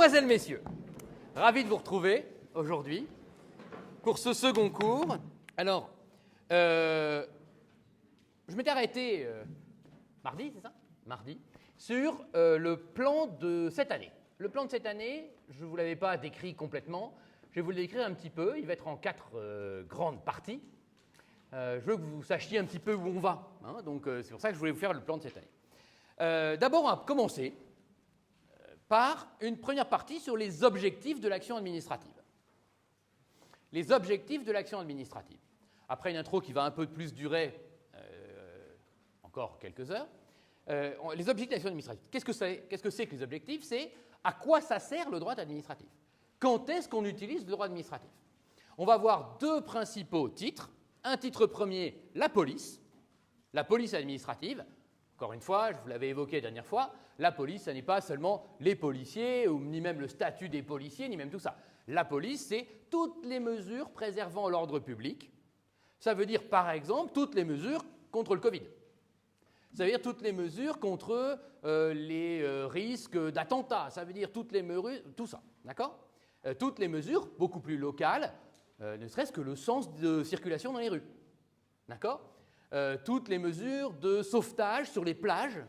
Mesdemoiselles, Messieurs, ravi de vous retrouver aujourd'hui pour ce second cours. Alors, je m'étais arrêté mardi, c'est ça? Mardi, sur le plan de cette année. Le plan de cette année, je ne vous l'avais pas décrit complètement, je vais vous le décrire un petit peu, il va être en 4 grandes parties. Je veux que vous sachiez un petit peu où on va, hein, donc c'est pour ça que je voulais vous faire le plan de cette année. D'abord, on va commencer par une première partie sur les objectifs de l'action administrative. Les objectifs de l'action administrative. Après une intro qui va un peu plus durer, encore quelques heures, les objectifs de l'action administrative. Qu'est-ce que c'est que les objectifs? C'est à quoi ça sert le droit administratif? Quand est-ce qu'on utilise le droit administratif? On va voir 2 principaux titres. Un titre premier, la police administrative. Encore une fois, je vous l'avais évoqué la dernière fois, la police, ce n'est pas seulement les policiers, ni même le statut des policiers, ni même tout ça. La police, c'est toutes les mesures préservant l'ordre public. Ça veut dire, par exemple, toutes les mesures contre le Covid. Ça veut dire toutes les mesures contre les risques d'attentats. Ça veut dire toutes les mesures, tout ça, d'accord? Toutes les mesures, beaucoup plus locales, ne serait-ce que le sens de circulation dans les rues, d'accord? Toutes les mesures de sauvetage sur les plages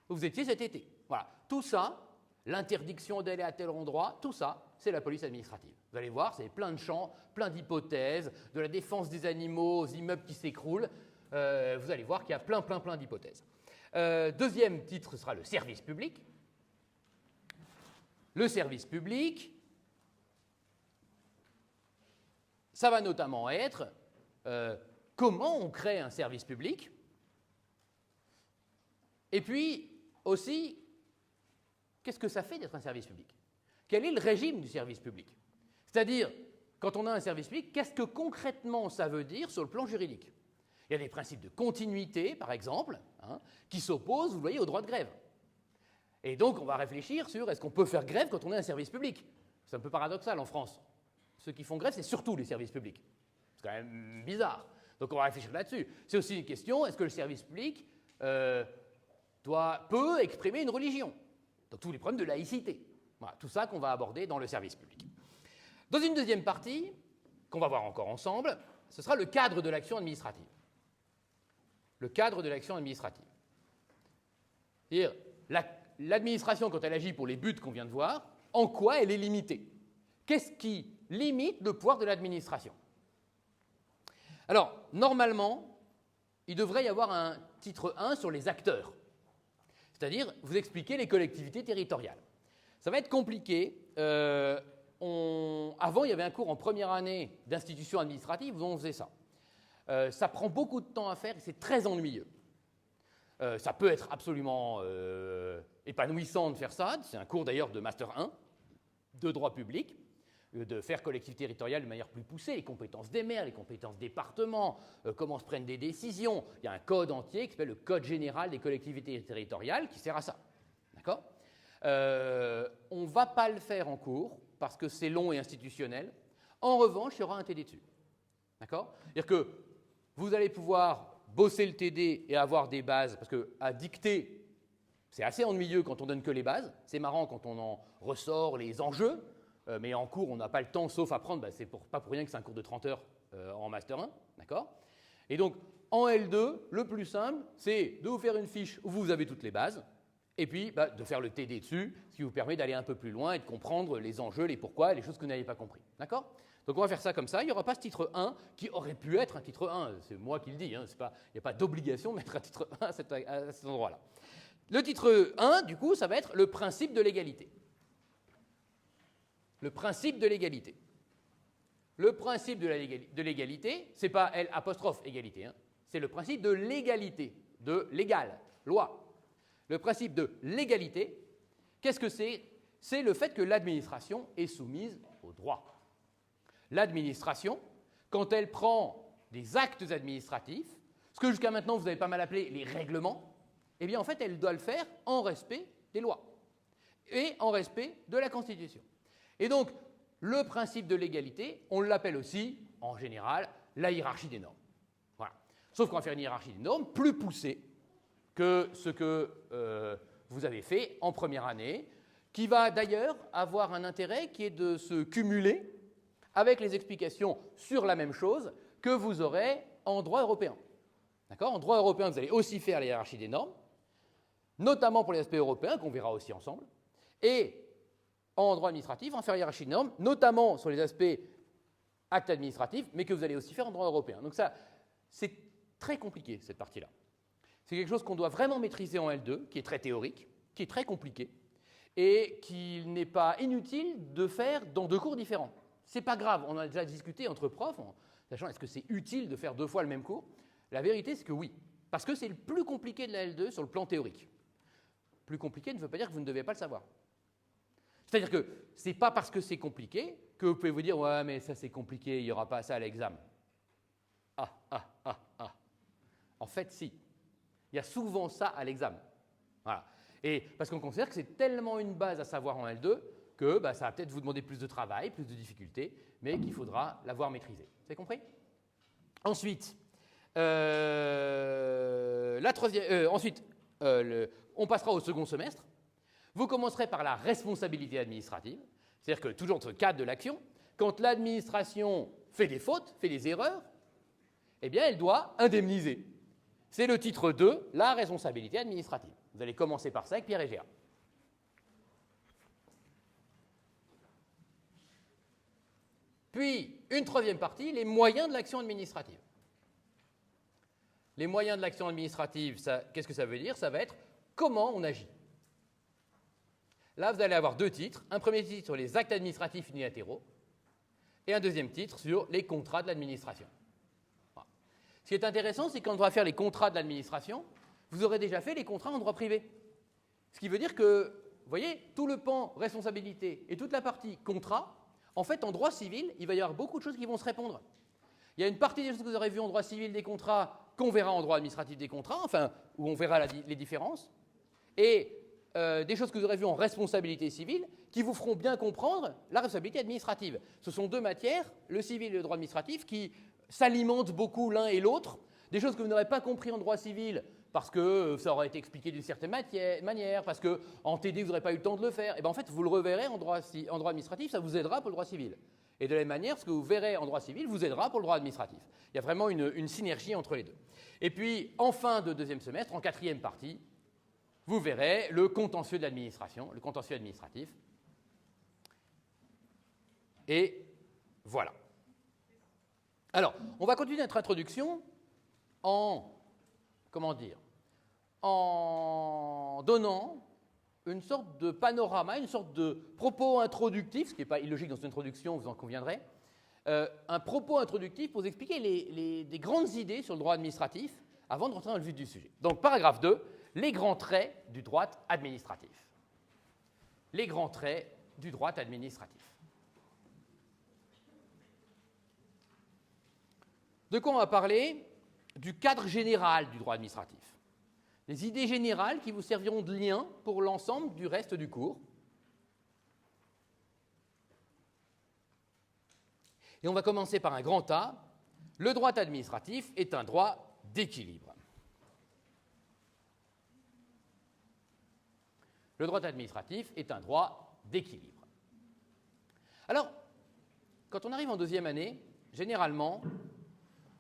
où vous étiez cet été. Voilà, tout ça, l'interdiction d'aller à tel endroit, tout ça, c'est la police administrative. Vous allez voir, c'est plein de champs, plein d'hypothèses, de la défense des animaux aux immeubles qui s'écroulent. Vous allez voir qu'il y a plein d'hypothèses. Deuxième titre sera le service public. Le service public, ça va notamment être comment on crée un service public, et puis aussi, qu'est-ce que ça fait d'être un service public? Quel est le régime du service public? C'est-à-dire, quand on a un service public, qu'est-ce que concrètement ça veut dire sur le plan juridique? Il y a des principes de continuité, par exemple, hein, qui s'opposent, vous voyez, au droit de grève. Et donc, on va réfléchir sur est-ce qu'on peut faire grève quand on a un service public? C'est un peu paradoxal en France. Ceux qui font grève, c'est surtout les services publics. C'est quand même bizarre. Donc on va réfléchir là-dessus. C'est aussi une question, est-ce que le service public peut exprimer une religion? Donc tous les problèmes de laïcité. Voilà, tout ça qu'on va aborder dans le service public. Dans une deuxième partie, qu'on va voir encore ensemble, ce sera le cadre de l'action administrative. Le cadre de l'action administrative. C'est-à-dire, l'administration, quand elle agit pour les buts qu'on vient de voir, en quoi elle est limitée? Qu'est-ce qui limite le pouvoir de l'administration? Alors, normalement, il devrait y avoir un titre 1 sur les acteurs, c'est-à-dire vous expliquer les collectivités territoriales. Ça va être compliqué. Avant, il y avait un cours en première année d'institution administrative où on faisait ça. Ça prend beaucoup de temps à faire et c'est très ennuyeux. Ça peut être absolument épanouissant de faire ça. C'est un cours d'ailleurs de Master 1 de droit public, de faire collectivité territoriale de manière plus poussée, les compétences des maires, les compétences des départements, comment se prennent des décisions. Il y a un code entier qui s'appelle le Code général des collectivités territoriales qui sert à ça. D'accord? On ne va pas le faire en cours parce que c'est long et institutionnel. En revanche, il y aura un TD dessus. D'accord? C'est-à-dire que vous allez pouvoir bosser le TD et avoir des bases, parce qu'à dicter, c'est assez ennuyeux quand on donne que les bases. C'est marrant quand on en ressort les enjeux. Mais en cours, on n'a pas le temps, sauf apprendre, c'est pas pour rien que c'est un cours de 30 heures en Master 1, d'accord? Et donc, en L2, le plus simple, c'est de vous faire une fiche où vous avez toutes les bases, et puis de faire le TD dessus, ce qui vous permet d'aller un peu plus loin et de comprendre les enjeux, les pourquoi, les choses que vous n'avez pas compris, d'accord? Donc on va faire ça comme ça, il n'y aura pas ce titre 1 qui aurait pu être un titre 1, c'est moi qui le dis, hein, il n'y a pas d'obligation de mettre un titre 1 à cet endroit-là. Le titre 1, du coup, ça va être le principe de l'égalité. Le principe de l'égalité. Le principe de l'égalité, ce n'est pas L apostrophe égalité, hein, c'est le principe de l'égalité, de l'égal, loi. Le principe de l'égalité, qu'est-ce que c'est? C'est le fait que l'administration est soumise au droit. L'administration, quand elle prend des actes administratifs, ce que jusqu'à maintenant vous avez pas mal appelé les règlements, eh bien en fait elle doit le faire en respect des lois et en respect de la Constitution. Et donc, le principe de l'égalité, on l'appelle aussi, en général, la hiérarchie des normes. Voilà. Sauf qu'on va faire une hiérarchie des normes plus poussée que ce que vous avez fait en première année, qui va d'ailleurs avoir un intérêt qui est de se cumuler avec les explications sur la même chose que vous aurez en droit européen. D'accord ? En droit européen, vous allez aussi faire la hiérarchie des normes, notamment pour les aspects européens, qu'on verra aussi ensemble, et en droit administratif, on va faire la hiérarchie des normes, notamment sur les aspects actes administratifs, mais que vous allez aussi faire en droit européen. Donc ça, c'est très compliqué, cette partie-là. C'est quelque chose qu'on doit vraiment maîtriser en L2, qui est très théorique, qui est très compliqué, et qu'il n'est pas inutile de faire dans 2 cours différents. C'est pas grave, on a déjà discuté entre profs, en sachant est-ce que c'est utile de faire 2 fois le même cours. La vérité, c'est que oui, parce que c'est le plus compliqué de la L2 sur le plan théorique. Plus compliqué ne veut pas dire que vous ne devez pas le savoir. C'est-à-dire que ce n'est pas parce que c'est compliqué que vous pouvez vous dire « ouais, mais ça c'est compliqué, il n'y aura pas ça à l'examen ». En fait, si. Il y a souvent ça à l'examen. Voilà. Et parce qu'on considère que c'est tellement une base à savoir en L2 que ça va peut-être vous demander plus de travail, plus de difficultés, mais qu'il faudra l'avoir maîtrisé. Vous avez compris ? Ensuite, on passera au second semestre. Vous commencerez par la responsabilité administrative, c'est-à-dire que toujours dans le cadre de l'action, quand l'administration fait des fautes, fait des erreurs, eh bien, elle doit indemniser. C'est le titre 2, la responsabilité administrative. Vous allez commencer par ça avec Pierre et Gérard. Puis, une troisième partie, les moyens de l'action administrative. Les moyens de l'action administrative, qu'est-ce que ça veut dire ? Ça va être comment on agit. Là, vous allez avoir 2 titres. Un premier titre sur les actes administratifs unilatéraux et un deuxième titre sur les contrats de l'administration. Voilà. Ce qui est intéressant, c'est quand on va faire les contrats de l'administration, vous aurez déjà fait les contrats en droit privé. Ce qui veut dire que, vous voyez, tout le pan responsabilité et toute la partie contrat, en fait, en droit civil, il va y avoir beaucoup de choses qui vont se répondre. Il y a une partie des choses que vous aurez vues en droit civil des contrats qu'on verra en droit administratif des contrats, enfin, où on verra les différences, et des choses que vous aurez vues en responsabilité civile qui vous feront bien comprendre la responsabilité administrative. Ce sont 2 matières, le civil et le droit administratif, qui s'alimentent beaucoup l'un et l'autre. Des choses que vous n'aurez pas compris en droit civil parce que ça aurait été expliqué d'une certaine manière, parce qu'en TD, vous n'aurez pas eu le temps de le faire. Et bien en fait, vous le reverrez en droit administratif, ça vous aidera pour le droit civil. Et de la même manière, ce que vous verrez en droit civil vous aidera pour le droit administratif. Il y a vraiment une synergie entre les deux. Et puis, en fin de 2e semestre, en 4e partie, vous verrez le contentieux de l'administration, le contentieux administratif. Et voilà. Alors, on va continuer notre introduction en donnant une sorte de panorama, une sorte de propos introductif, ce qui n'est pas illogique dans une introduction, vous en conviendrez, un propos introductif pour vous expliquer les grandes idées sur le droit administratif avant de rentrer dans le vif du sujet. Donc, paragraphe 2, les grands traits du droit administratif. Les grands traits du droit administratif. De quoi on va parler ? Du cadre général du droit administratif. Les idées générales qui vous serviront de lien pour l'ensemble du reste du cours. Et on va commencer par un grand A. Le droit administratif est un droit d'équilibre. Le droit administratif est un droit d'équilibre. Alors, quand on arrive en 2e année, généralement,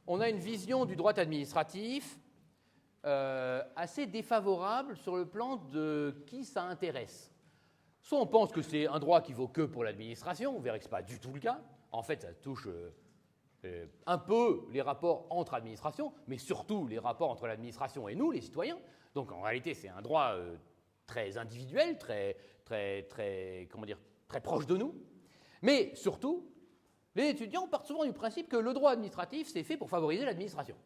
on a une vision du droit administratif assez défavorable sur le plan de qui ça intéresse. Soit on pense que c'est un droit qui vaut que pour l'administration, on verra que ce n'est pas du tout le cas. En fait, ça touche un peu les rapports entre administrations, mais surtout les rapports entre l'administration et nous, les citoyens. Donc en réalité, c'est un droit très individuel, très proche de nous. Mais surtout, les étudiants partent souvent du principe que le droit administratif, c'est fait pour favoriser l'administration.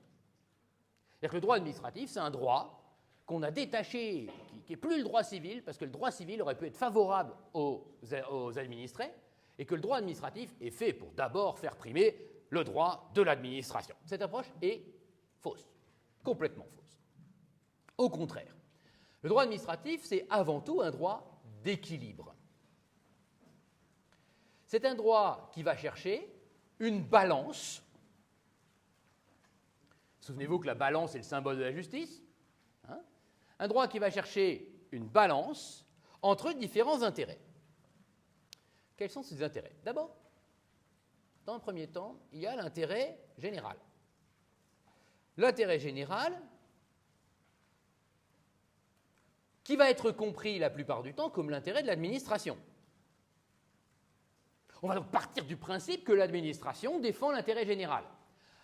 C'est-à-dire que le droit administratif, c'est un droit qu'on a détaché, qui n'est plus le droit civil, parce que le droit civil aurait pu être favorable aux administrés, et que le droit administratif est fait pour d'abord faire primer le droit de l'administration. Cette approche est fausse, complètement fausse. Au contraire, le droit administratif, c'est avant tout un droit d'équilibre. C'est un droit qui va chercher une balance. Souvenez-vous que la balance est le symbole de la justice. Un droit qui va chercher une balance entre différents intérêts. Quels sont ces intérêts? D'abord, dans un premier temps, il y a l'intérêt général. L'intérêt général, qui va être compris la plupart du temps comme l'intérêt de l'administration. On va donc partir du principe que l'administration défend l'intérêt général.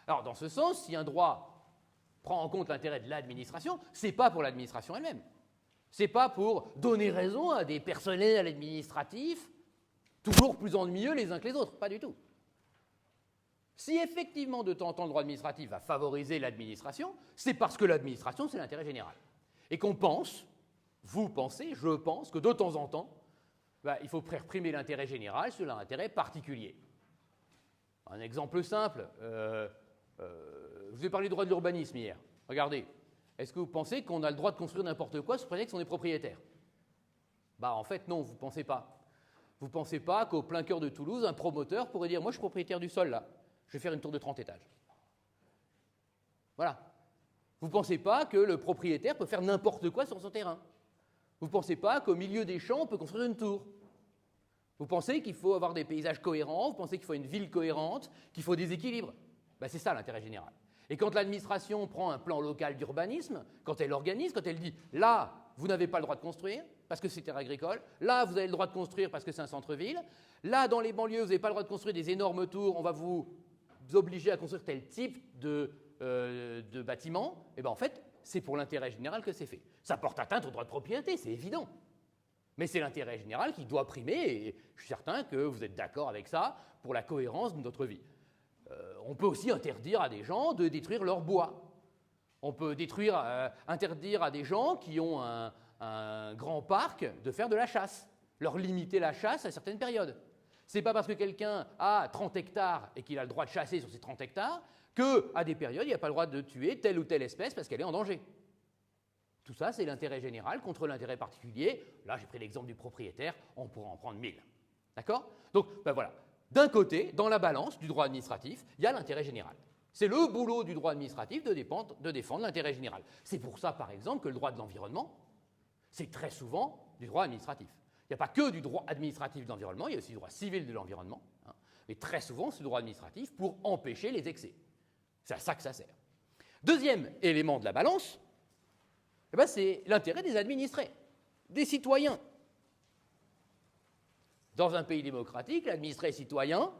Alors, dans ce sens, si un droit prend en compte l'intérêt de l'administration, ce n'est pas pour l'administration elle-même. Ce n'est pas pour donner raison à des personnels administratifs toujours plus ennuyeux les uns que les autres, pas du tout. Si effectivement de temps en temps le droit administratif va favoriser l'administration, c'est parce que l'administration c'est l'intérêt général. Et qu'on pense, vous pensez, je pense, que de temps en temps, il faut faire primer l'intérêt général sur l'intérêt particulier. Un exemple simple, je vous ai parlé du droit de l'urbanisme hier. Regardez, est-ce que vous pensez qu'on a le droit de construire n'importe quoi sous prétexte qu'on est propriétaire? En fait, non, vous ne pensez pas. Vous ne pensez pas qu'au plein cœur de Toulouse, un promoteur pourrait dire « Moi, je suis propriétaire du sol, là. Je vais faire une tour de 30 étages. » Voilà. Vous ne pensez pas que le propriétaire peut faire n'importe quoi sur son terrain. Vous ne pensez pas qu'au milieu des champs, on peut construire une tour. Vous pensez qu'il faut avoir des paysages cohérents, vous pensez qu'il faut une ville cohérente, qu'il faut des équilibres. C'est ça l'intérêt général. Et quand l'administration prend un plan local d'urbanisme, quand elle organise, quand elle dit « Là, vous n'avez pas le droit de construire parce que c'est terre agricole. Là, vous avez le droit de construire parce que c'est un centre-ville. Là, dans les banlieues, vous n'avez pas le droit de construire des énormes tours. On va vous obliger à construire tel type de bâtiment. » En fait, c'est pour l'intérêt général que c'est fait. Ça porte atteinte au droit de propriété, c'est évident. Mais c'est l'intérêt général qui doit primer, et je suis certain que vous êtes d'accord avec ça pour la cohérence de notre vie. On peut aussi interdire à des gens de détruire leur bois. On peut interdire à des gens qui ont un grand parc de faire de la chasse, leur limiter la chasse à certaines périodes. Ce n'est pas parce que quelqu'un a 30 hectares et qu'il a le droit de chasser sur ces 30 hectares qu'à des périodes, il n'a pas le droit de tuer telle ou telle espèce parce qu'elle est en danger. Tout ça, c'est l'intérêt général contre l'intérêt particulier. Là, j'ai pris l'exemple du propriétaire, on pourra en prendre 1000. D'accord? Donc, voilà. D'un côté, dans la balance du droit administratif, il y a l'intérêt général. C'est le boulot du droit administratif de défendre l'intérêt général. C'est pour ça, par exemple, que le droit de l'environnement, c'est très souvent du droit administratif. Il n'y a pas que du droit administratif de l'environnement, il y a aussi du droit civil de l'environnement. Mais très souvent, c'est du droit administratif pour empêcher les excès. C'est à ça que ça sert. Deuxième élément de la balance, c'est l'intérêt des administrés, des citoyens. Dans un pays démocratique, l'administré est citoyen.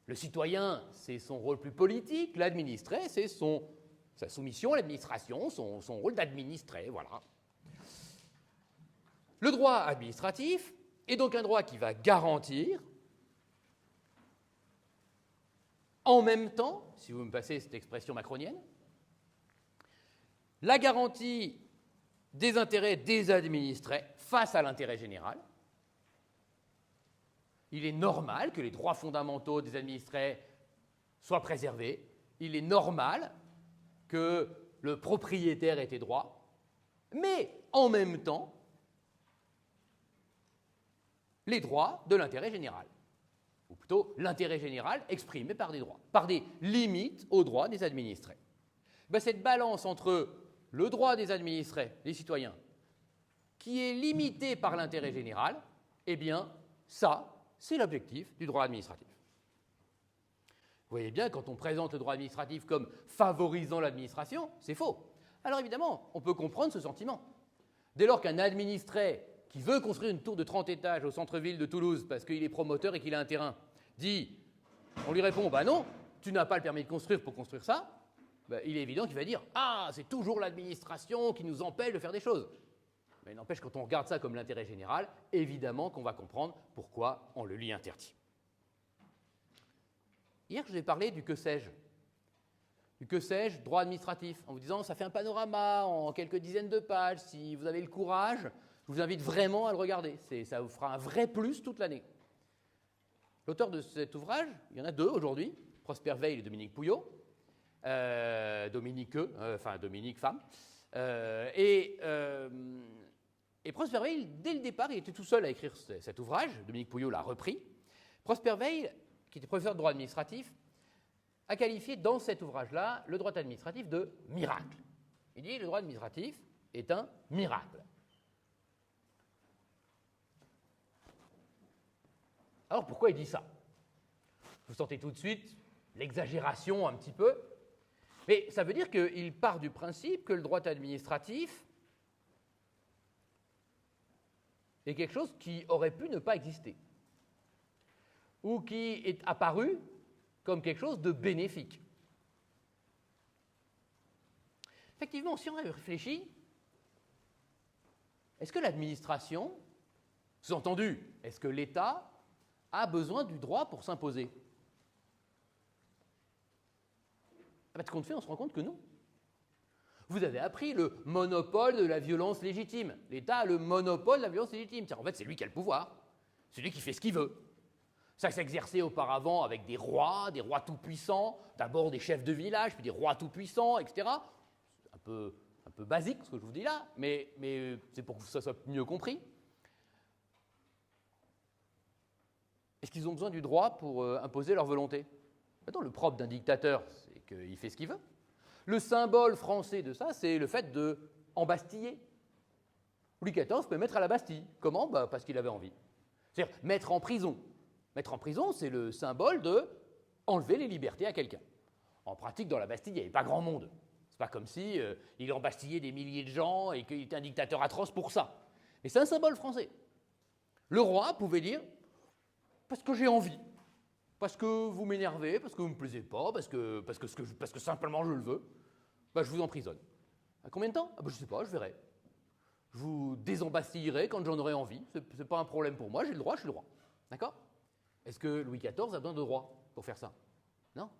Le citoyen, c'est son rôle plus politique. L'administré, c'est sa soumission à l'administration, son rôle d'administrer. Voilà. Le droit administratif est donc un droit qui va garantir, en même temps, si vous me passez cette expression macronienne, la garantie des intérêts des administrés face à l'intérêt général. Il est normal que les droits fondamentaux des administrés soient préservés. Il est normal que le propriétaire ait des droits. Mais en même temps, les droits de l'intérêt général. Ou plutôt l'intérêt général exprimé par des droits, par des limites aux droits des administrés. Cette balance entre le droit des administrés, des citoyens, qui est limité par l'intérêt général, ça, c'est l'objectif du droit administratif. Vous voyez bien, quand on présente le droit administratif comme favorisant l'administration, c'est faux. Alors évidemment, on peut comprendre ce sentiment. Dès lors qu'un administré qui veut construire une tour de 30 étages au centre-ville de Toulouse parce qu'il est promoteur et qu'il a un terrain, on lui répond « non, tu n'as pas le permis de construire pour construire ça », il est évident qu'il va dire « Ah, c'est toujours l'administration qui nous empêche de faire des choses ». Mais n'empêche, quand on regarde ça comme l'intérêt général, évidemment qu'on va comprendre pourquoi on le lui interdit. Hier, je vous ai parlé du que sais-je. Du que sais-je, droit administratif, en vous disant ça fait un panorama en quelques dizaines de pages. Si vous avez le courage, je vous invite vraiment à le regarder. Ça vous fera un vrai plus toute l'année. L'auteur de cet ouvrage, il y en a deux aujourd'hui, Prosper Veil et Dominique Pouillot. Dominique femme. Et Prosper Veil, dès le départ, il était tout seul à écrire cet ouvrage. Dominique Pouillot l'a repris. Prosper Veil, qui était professeur de droit administratif, a qualifié dans cet ouvrage-là le droit administratif de miracle. Il dit le droit administratif est un miracle. Alors pourquoi il dit ça? Vous sentez tout de suite l'exagération un petit peu, mais ça veut dire qu'il part du principe que le droit administratif est quelque chose qui aurait pu ne pas exister, ou qui est apparu comme quelque chose de bénéfique. Effectivement, si on réfléchit, est-ce que l'administration, sous-entendu, est-ce que l'État a besoin du droit pour s'imposer? De ce qu'on fait, on se rend compte que non. Vous avez appris le monopole de la violence légitime. L'État a le monopole de la violence légitime. En fait, c'est lui qui a le pouvoir. C'est lui qui fait ce qu'il veut. Ça s'exerçait auparavant avec des rois tout-puissants, d'abord des chefs de village, puis des rois tout-puissants, etc. C'est un peu basique ce que je vous dis là, mais c'est pour que ça soit mieux compris. Est-ce qu'ils ont besoin du droit pour imposer leur volonté? Non, le propre d'un dictateur, c'est qu'il fait ce qu'il veut. Le symbole français de ça, c'est le fait d'embastiller. Louis XIV pouvait mettre à la Bastille. Comment? Parce qu'il avait envie. C'est-à-dire mettre en prison. Mettre en prison, c'est le symbole de enlever les libertés à quelqu'un. En pratique, dans la Bastille, il n'y avait pas grand monde. C'est pas comme si il embastillait des milliers de gens et qu'il était un dictateur atroce pour ça. Mais c'est un symbole français. Le roi pouvait dire « parce que j'ai envie ». Parce que vous m'énervez, parce que vous ne me plaisez pas, parce que simplement je le veux, je vous emprisonne. À combien de temps? Je ne sais pas, je verrai. Je vous désembastillerai quand j'en aurai envie. Ce n'est pas un problème pour moi, j'ai le droit, je suis le roi. D'accord? Est-ce que Louis XIV a besoin de droit pour faire ça? Non.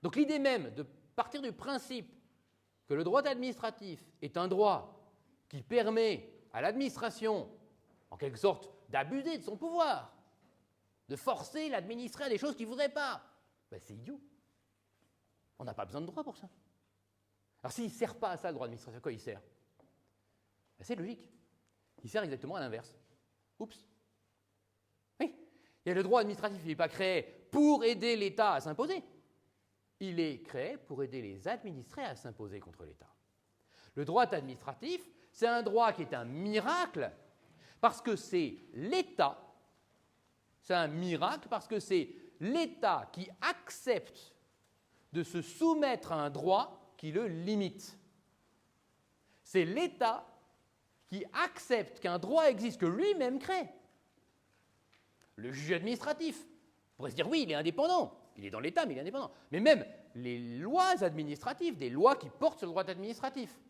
Donc l'idée même de partir du principe que le droit administratif est un droit qui permet à l'administration, en quelque sorte, d'abuser de son pouvoir, de forcer l'administré à des choses qu'il ne voudrait pas, c'est idiot. On n'a pas besoin de droit pour ça. Alors s'il ne sert pas à ça, le droit administratif, à quoi il sert? C'est logique. Il sert exactement à l'inverse. Oups. Oui, il y a le droit administratif, il n'est pas créé pour aider l'État à s'imposer. Il est créé pour aider les administrés à s'imposer contre l'État. Le droit administratif, c'est un droit qui est un miracle, parce que c'est l'État. C'est un miracle parce que c'est l'État qui accepte de se soumettre à un droit qui le limite. C'est l'État qui accepte qu'un droit existe, que lui-même crée. Le juge administratif pourrait se dire oui, il est indépendant, il est dans l'État, mais il est indépendant. Mais même les lois administratives, des lois qui portent sur le droit administratif,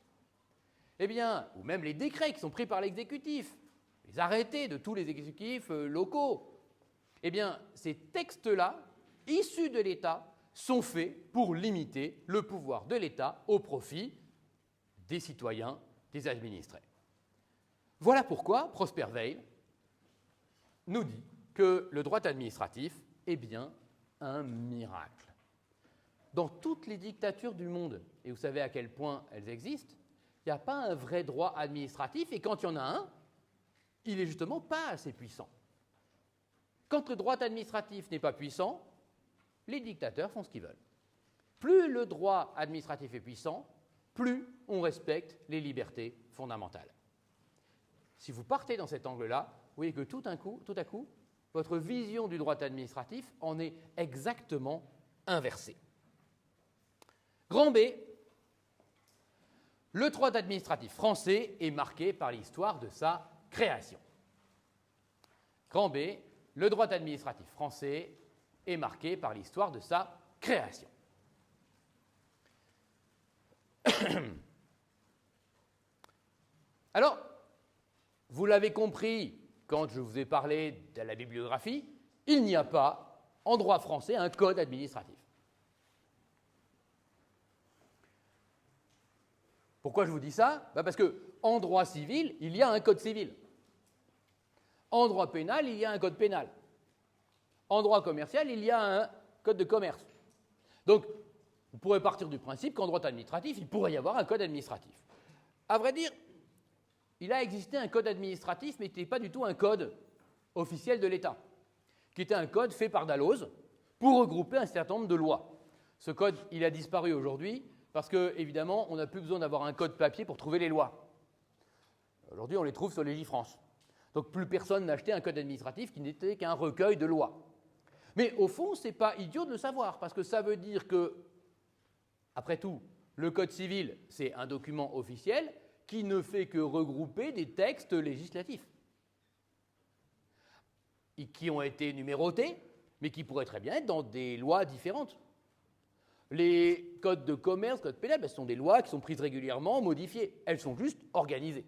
ou même les décrets qui sont pris par l'exécutif, les arrêtés de tous les exécutifs locaux, ces textes-là, issus de l'État, sont faits pour limiter le pouvoir de l'État au profit des citoyens, des administrés. Voilà pourquoi Prosper Veil nous dit que le droit administratif est bien un miracle. Dans toutes les dictatures du monde, et vous savez à quel point elles existent, il n'y a pas un vrai droit administratif, et quand il y en a un, il n'est justement pas assez puissant. Quand le droit administratif n'est pas puissant, les dictateurs font ce qu'ils veulent. Plus le droit administratif est puissant, plus on respecte les libertés fondamentales. Si vous partez dans cet angle-là, vous voyez que tout à coup, votre vision du droit administratif en est exactement inversée. Grand B, le droit administratif français est marqué par l'histoire de sa création. Grand B, le droit administratif français est marqué par l'histoire de sa création. Alors, vous l'avez compris quand je vous ai parlé de la bibliographie, il n'y a pas, en droit français, un code administratif. Pourquoi je vous dis ça? Parce qu'en droit civil, il y a un code civil. En droit pénal, il y a un code pénal. En droit commercial, il y a un code de commerce. Donc, on pourrait partir du principe qu'en droit administratif, il pourrait y avoir un code administratif. À vrai dire, il a existé un code administratif, mais qui n'était pas du tout un code officiel de l'État, qui était un code fait par Dalloz pour regrouper un certain nombre de lois. Ce code, il a disparu aujourd'hui parce que, évidemment, on n'a plus besoin d'avoir un code papier pour trouver les lois. Aujourd'hui, on les trouve sur Légifrance. Donc plus personne n'achetait un code administratif qui n'était qu'un recueil de lois. Mais au fond, ce n'est pas idiot de le savoir, parce que ça veut dire que, après tout, le Code civil, c'est un document officiel qui ne fait que regrouper des textes législatifs, qui ont été numérotés, mais qui pourraient très bien être dans des lois différentes. Les codes de commerce, codes pénal, ce sont des lois qui sont prises régulièrement, modifiées. Elles sont juste organisées.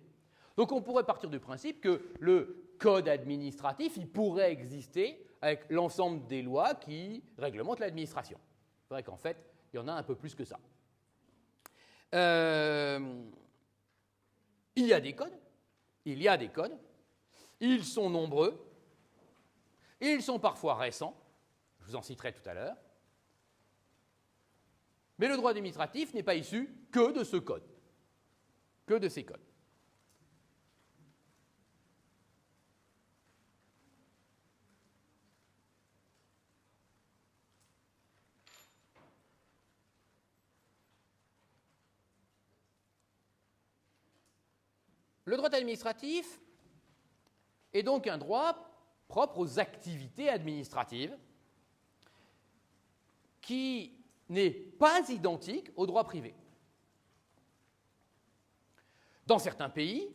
Donc on pourrait partir du principe que le code administratif, il pourrait exister avec l'ensemble des lois qui réglementent l'administration. C'est vrai qu'en fait, il y en a un peu plus que ça. Il y a des codes, ils sont nombreux, ils sont parfois récents, je vous en citerai tout à l'heure, mais le droit administratif n'est pas issu que de ce code, que de ces codes. Le droit administratif est donc un droit propre aux activités administratives qui n'est pas identique au droit privé. Dans certains pays,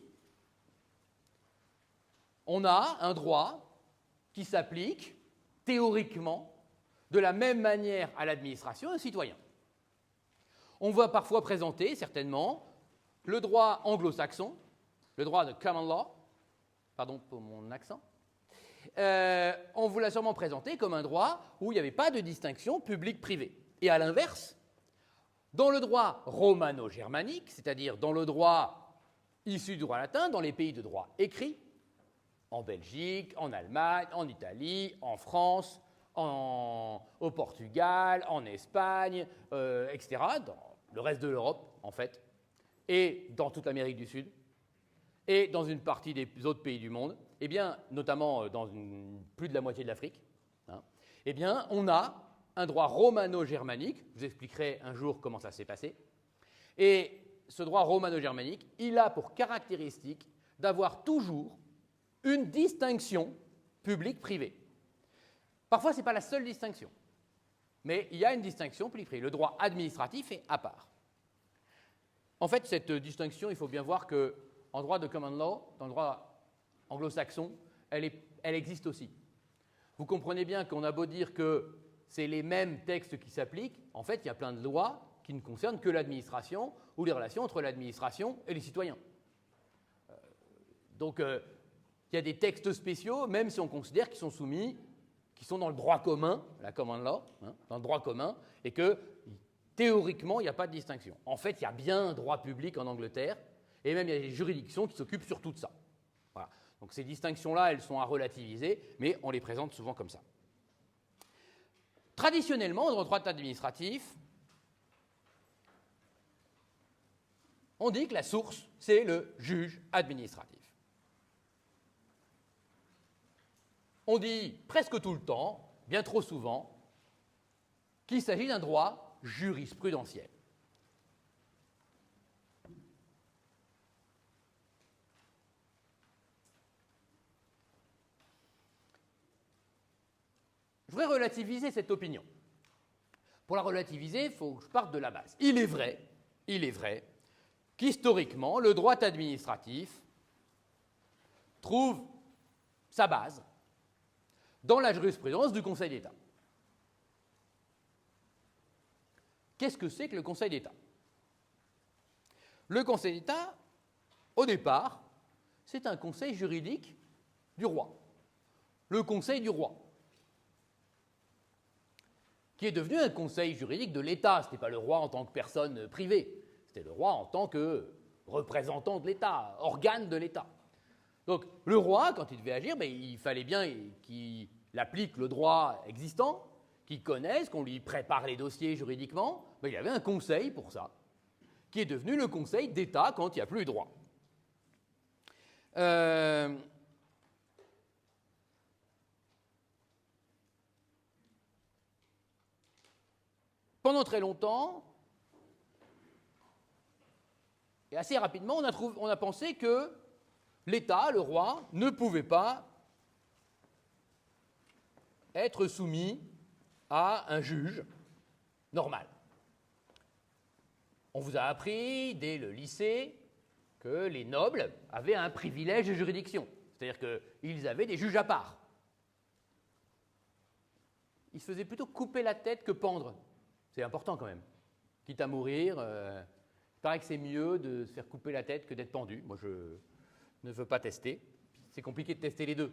on a un droit qui s'applique théoriquement de la même manière à l'administration et aux citoyens. On va parfois présenter, certainement, le droit anglo-saxon, le droit de common law, pardon pour mon accent, on vous l'a sûrement présenté comme un droit où il n'y avait pas de distinction public-privé. Et à l'inverse, dans le droit romano-germanique, c'est-à-dire dans le droit issu du droit latin, dans les pays de droit écrit, en Belgique, en Allemagne, en Italie, en France, au Portugal, en Espagne, etc., dans le reste de l'Europe, en fait, et dans toute l'Amérique du Sud, et dans une partie des autres pays du monde, eh bien, notamment dans plus de la moitié de l'Afrique, eh bien, on a un droit romano-germanique, je vous expliquerai un jour comment ça s'est passé, et ce droit romano-germanique, il a pour caractéristique d'avoir toujours une distinction publique-privée. Parfois, ce n'est pas la seule distinction, mais il y a une distinction publique-privée. Le droit administratif est à part. En fait, cette distinction, il faut bien voir qu'en droit de common law, dans le droit anglo-saxon, elle existe aussi. Vous comprenez bien qu'on a beau dire que c'est les mêmes textes qui s'appliquent, en fait, il y a plein de lois qui ne concernent que l'administration ou les relations entre l'administration et les citoyens. Donc, il y a des textes spéciaux, même si on considère qu'ils sont soumis, qui sont dans le droit commun, la common law, dans le droit commun, et que théoriquement, il n'y a pas de distinction. En fait, il y a bien un droit public en Angleterre, et même il y a des juridictions qui s'occupent surtout de ça. Voilà. Donc ces distinctions-là, elles sont à relativiser, mais on les présente souvent comme ça. Traditionnellement, dans le droit administratif, on dit que la source, c'est le juge administratif. On dit presque tout le temps, bien trop souvent, qu'il s'agit d'un droit jurisprudentiel. Je voudrais relativiser cette opinion. Pour la relativiser, il faut que je parte de la base. Il est vrai qu'historiquement, le droit administratif trouve sa base dans la jurisprudence du Conseil d'État. Qu'est-ce que c'est que le Conseil d'État? Le Conseil d'État, au départ, c'est un conseil juridique du roi. Le Conseil du roi, qui est devenu un conseil juridique de l'État. Ce n'était pas le roi en tant que personne privée, c'était le roi en tant que représentant de l'État, organe de l'État. Donc le roi, quand il devait agir, il fallait bien qu'il applique le droit existant, qu'il connaisse, qu'on lui prépare les dossiers juridiquement. Il y avait un conseil pour ça, qui est devenu le Conseil d'État quand il n'y a plus de droit. Pendant très longtemps, et assez rapidement, on a pensé que l'État, le roi, ne pouvait pas être soumis à un juge normal. On vous a appris dès le lycée que les nobles avaient un privilège de juridiction, c'est-à-dire qu'ils avaient des juges à part. Ils se faisaient plutôt couper la tête que pendre. C'est important quand même. Quitte à mourir, il paraît que c'est mieux de se faire couper la tête que d'être pendu. Moi, je ne veux pas tester. C'est compliqué de tester les deux,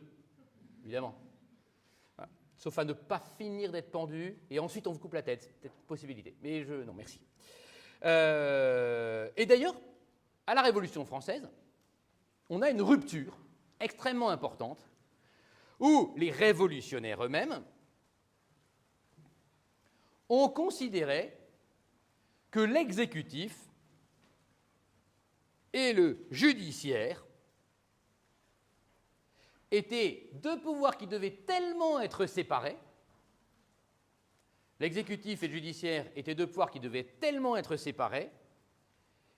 évidemment. Voilà. Sauf à ne pas finir d'être pendu, et ensuite on vous coupe la tête. C'est peut-être une possibilité. Mais non, merci. Et d'ailleurs, à la Révolution française, on a une rupture extrêmement importante où les révolutionnaires eux-mêmes ont considéré que l'exécutif et le judiciaire étaient deux pouvoirs qui devaient tellement être séparés, l'exécutif et le judiciaire étaient deux pouvoirs qui devaient tellement être séparés,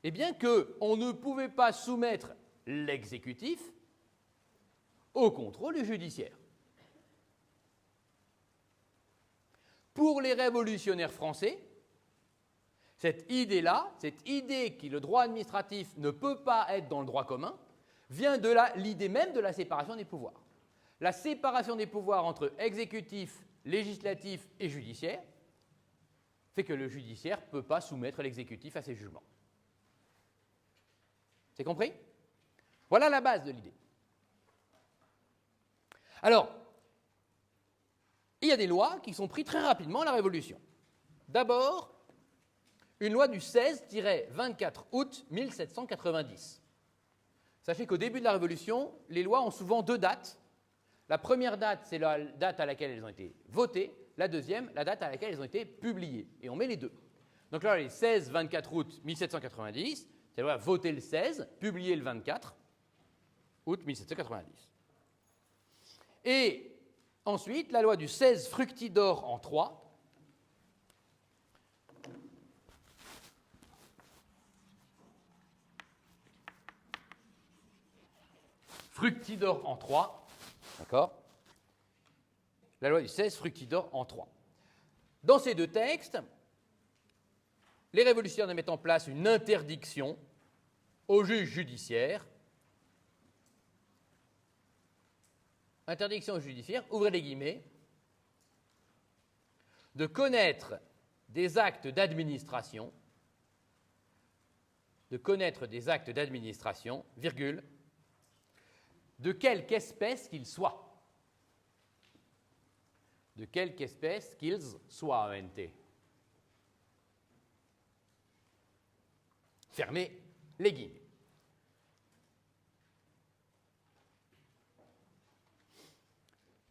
eh bien qu'on ne pouvait pas soumettre l'exécutif au contrôle du judiciaire. Pour les révolutionnaires français, cette idée-là, cette idée que le droit administratif ne peut pas être dans le droit commun, vient de l'idée même de la séparation des pouvoirs. La séparation des pouvoirs entre exécutif, législatif et judiciaire fait que le judiciaire ne peut pas soumettre l'exécutif à ses jugements. C'est compris? Voilà la base de l'idée. Alors, il y a des lois qui sont prises très rapidement à la Révolution. D'abord, une loi du 16-24 août 1790. Sachez qu'au début de la Révolution, les lois ont souvent deux dates. La première date, c'est la date à laquelle elles ont été votées. La deuxième, la date à laquelle elles ont été publiées. Et on met les deux. Donc là, les 16-24 août 1790, c'est la loi votée le 16, publiée le 24 août 1790. Et ensuite, la loi du 16 Fructidor en 3, Fructidor en 3, d'accord? La loi du 16 Fructidor en 3. Dans ces deux textes, les révolutionnaires mettent en place une interdiction aux juges judiciaires. Interdiction aux judiciaires, ouvrez les guillemets, de connaître des actes d'administration, virgule, de quelque espèce qu'ils soient. De quelque espèce qu'ils soient, ENT. Fermez les guillemets.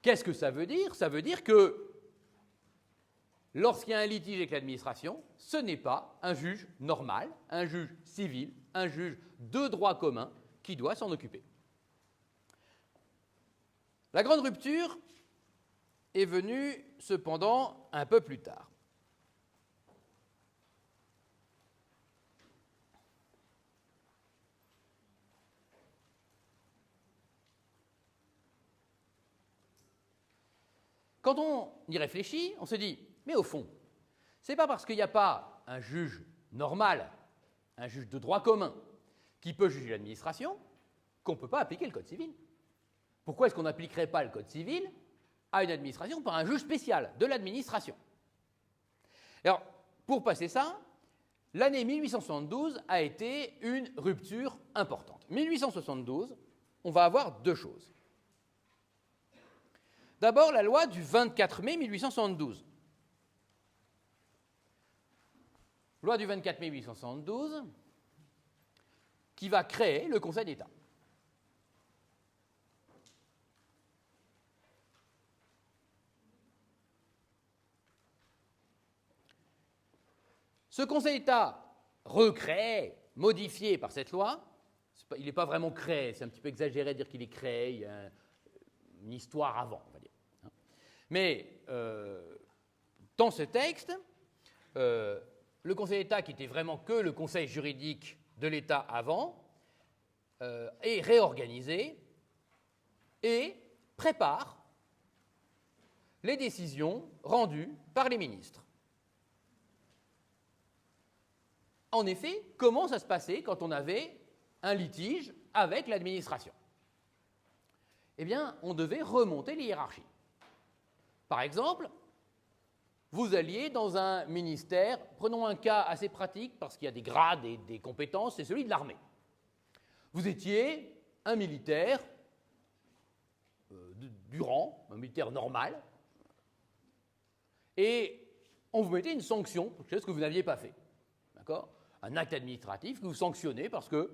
Qu'est-ce que ça veut dire? Ça veut dire que lorsqu'il y a un litige avec l'administration, ce n'est pas un juge normal, un juge civil, un juge de droit commun qui doit s'en occuper. La grande rupture est venue cependant un peu plus tard. Quand on y réfléchit, on se dit, mais au fond, c'est pas parce qu'il n'y a pas un juge normal, un juge de droit commun, qui peut juger l'administration, qu'on ne peut pas appliquer le Code civil. Pourquoi est-ce qu'on n'appliquerait pas le Code civil à une administration par un juge spécial de l'administration? Alors, pour passer ça, l'année 1872 a été une rupture importante. 1872, on va avoir deux choses. D'abord, la loi du 24 mai 1872. Loi du 24 mai 1872 qui va créer le Conseil d'État. Ce Conseil d'État recréé, modifié par cette loi, il n'est pas vraiment créé, c'est un petit peu exagéré de dire qu'il est créé, il y a une histoire avant, on va dire. Mais dans ce texte, le Conseil d'État, qui était vraiment que le conseil juridique de l'État avant, est réorganisé et prépare les décisions rendues par les ministres. En effet, comment ça se passait quand on avait un litige avec l'administration? Eh bien, on devait remonter les hiérarchies. Par exemple, vous alliez dans un ministère, prenons un cas assez pratique parce qu'il y a des grades et des compétences, c'est celui de l'armée. Vous étiez un militaire du rang, un militaire normal, et on vous mettait une sanction pour quelque chose que vous n'aviez pas fait. D'accord? Un acte administratif que vous sanctionnez parce que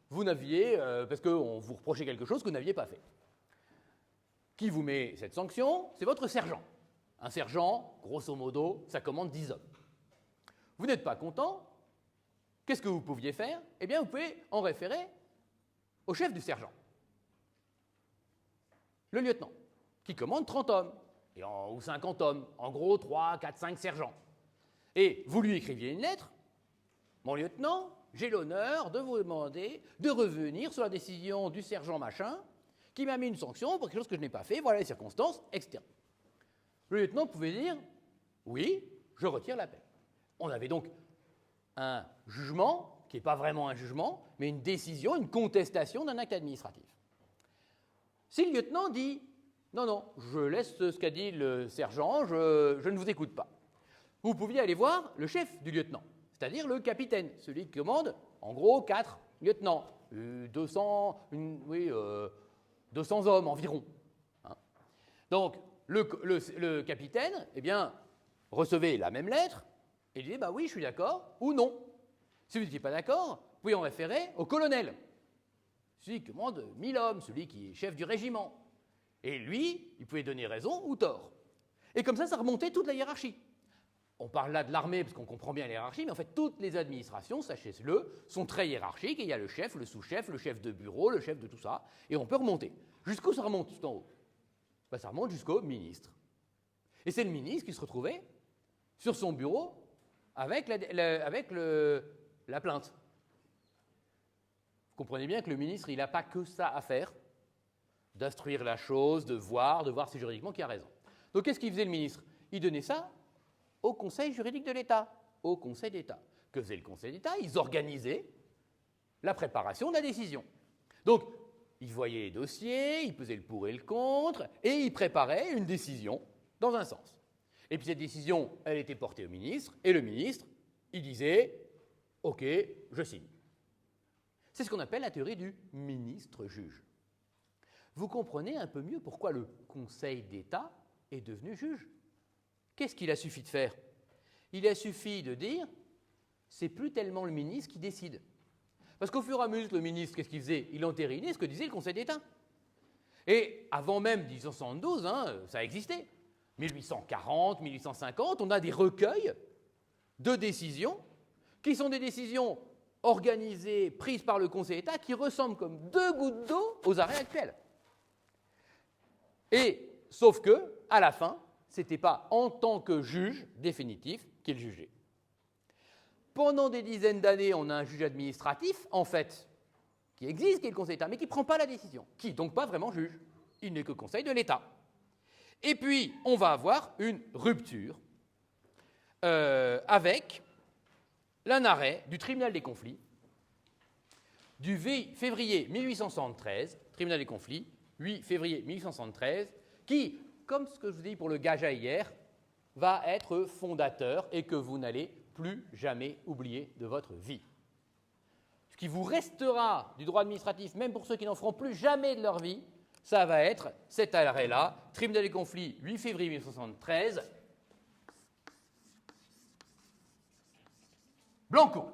parce qu'on vous reprochait quelque chose que vous n'aviez pas fait. Qui vous met cette sanction? C'est votre sergent. Un sergent, grosso modo, ça commande 10 hommes. Vous n'êtes pas content, qu'est-ce que vous pouviez faire? Eh bien, vous pouvez en référer au chef du sergent, le lieutenant, qui commande 30 hommes, ou 50 hommes, en gros 3, 4, 5 sergents. Et vous lui écriviez une lettre: mon lieutenant, j'ai l'honneur de vous demander de revenir sur la décision du sergent machin, qui m'a mis une sanction pour quelque chose que je n'ai pas fait, voilà les circonstances, etc. Le lieutenant pouvait dire « oui, je retire l'appel ». On avait donc un jugement, qui n'est pas vraiment un jugement, mais une décision, une contestation d'un acte administratif. Si le lieutenant dit « non, non, je laisse ce qu'a dit le sergent, je ne vous écoute pas », vous pouviez aller voir le chef du lieutenant, c'est-à-dire le capitaine, celui qui commande, en gros, 4 lieutenants, 200 hommes environ. Hein. Donc, le capitaine, eh bien, recevait la même lettre et disait bah oui, je suis d'accord ou non. Si vous n'étiez pas d'accord, vous pouvez en référer au colonel, celui qui commande 1000 hommes, celui qui est chef du régiment. Et lui, il pouvait donner raison ou tort. Et comme ça remontait toute la hiérarchie. On parle là de l'armée parce qu'on comprend bien la hiérarchie, mais en fait, toutes les administrations, sachez-le, sont très hiérarchiques. Et il y a le chef, le sous-chef, le chef de bureau, le chef de tout ça. Et on peut remonter. Jusqu'où ça remonte tout en haut? Ben, ça remonte jusqu'au ministre. Et c'est le ministre qui se retrouvait sur son bureau avec la plainte. Vous comprenez bien que le ministre, il n'a pas que ça à faire, d'instruire la chose, de voir si juridiquement qui a raison. Donc qu'est-ce qu'il faisait le ministre? Il donnait ça au Conseil juridique de l'État, au Conseil d'État. Que faisait le Conseil d'État? Ils organisaient la préparation de la décision. Donc, ils voyaient les dossiers, ils pesaient le pour et le contre, et ils préparaient une décision dans un sens. Et puis cette décision, elle était portée au ministre, et le ministre, il disait « Ok, je signe ». C'est ce qu'on appelle la théorie du ministre-juge. Vous comprenez un peu mieux pourquoi le Conseil d'État est devenu juge. Qu'est-ce qu'il a suffi de faire? Il a suffi de dire « c'est plus tellement le ministre qui décide ». Parce qu'au fur et à mesure, le ministre, qu'est-ce qu'il faisait? Il entérinait ce que disait le Conseil d'État. Et avant même 1872, ça existait. 1840, 1850, on a des recueils de décisions qui sont des décisions organisées, prises par le Conseil d'État, qui ressemblent comme 2 gouttes d'eau aux arrêts actuels. Et sauf que, à la fin, ce n'était pas en tant que juge définitif qu'il jugeait. Pendant des dizaines d'années, on a un juge administratif, en fait, qui existe, qui est le Conseil d'État, mais qui ne prend pas la décision, qui n'est donc pas vraiment juge. Il n'est que Conseil de l'État. Et puis, on va avoir une rupture avec un arrêt du tribunal des conflits du 8 février 1873, tribunal des conflits, 8 février 1873, qui, comme ce que je vous ai dit pour le Gaja hier, va être fondateur et que vous n'allez plus jamais oublier de votre vie. Ce qui vous restera du droit administratif, même pour ceux qui n'en feront plus jamais de leur vie, ça va être cet arrêt-là, tribunal des conflits, 8 février 1973, Blanco.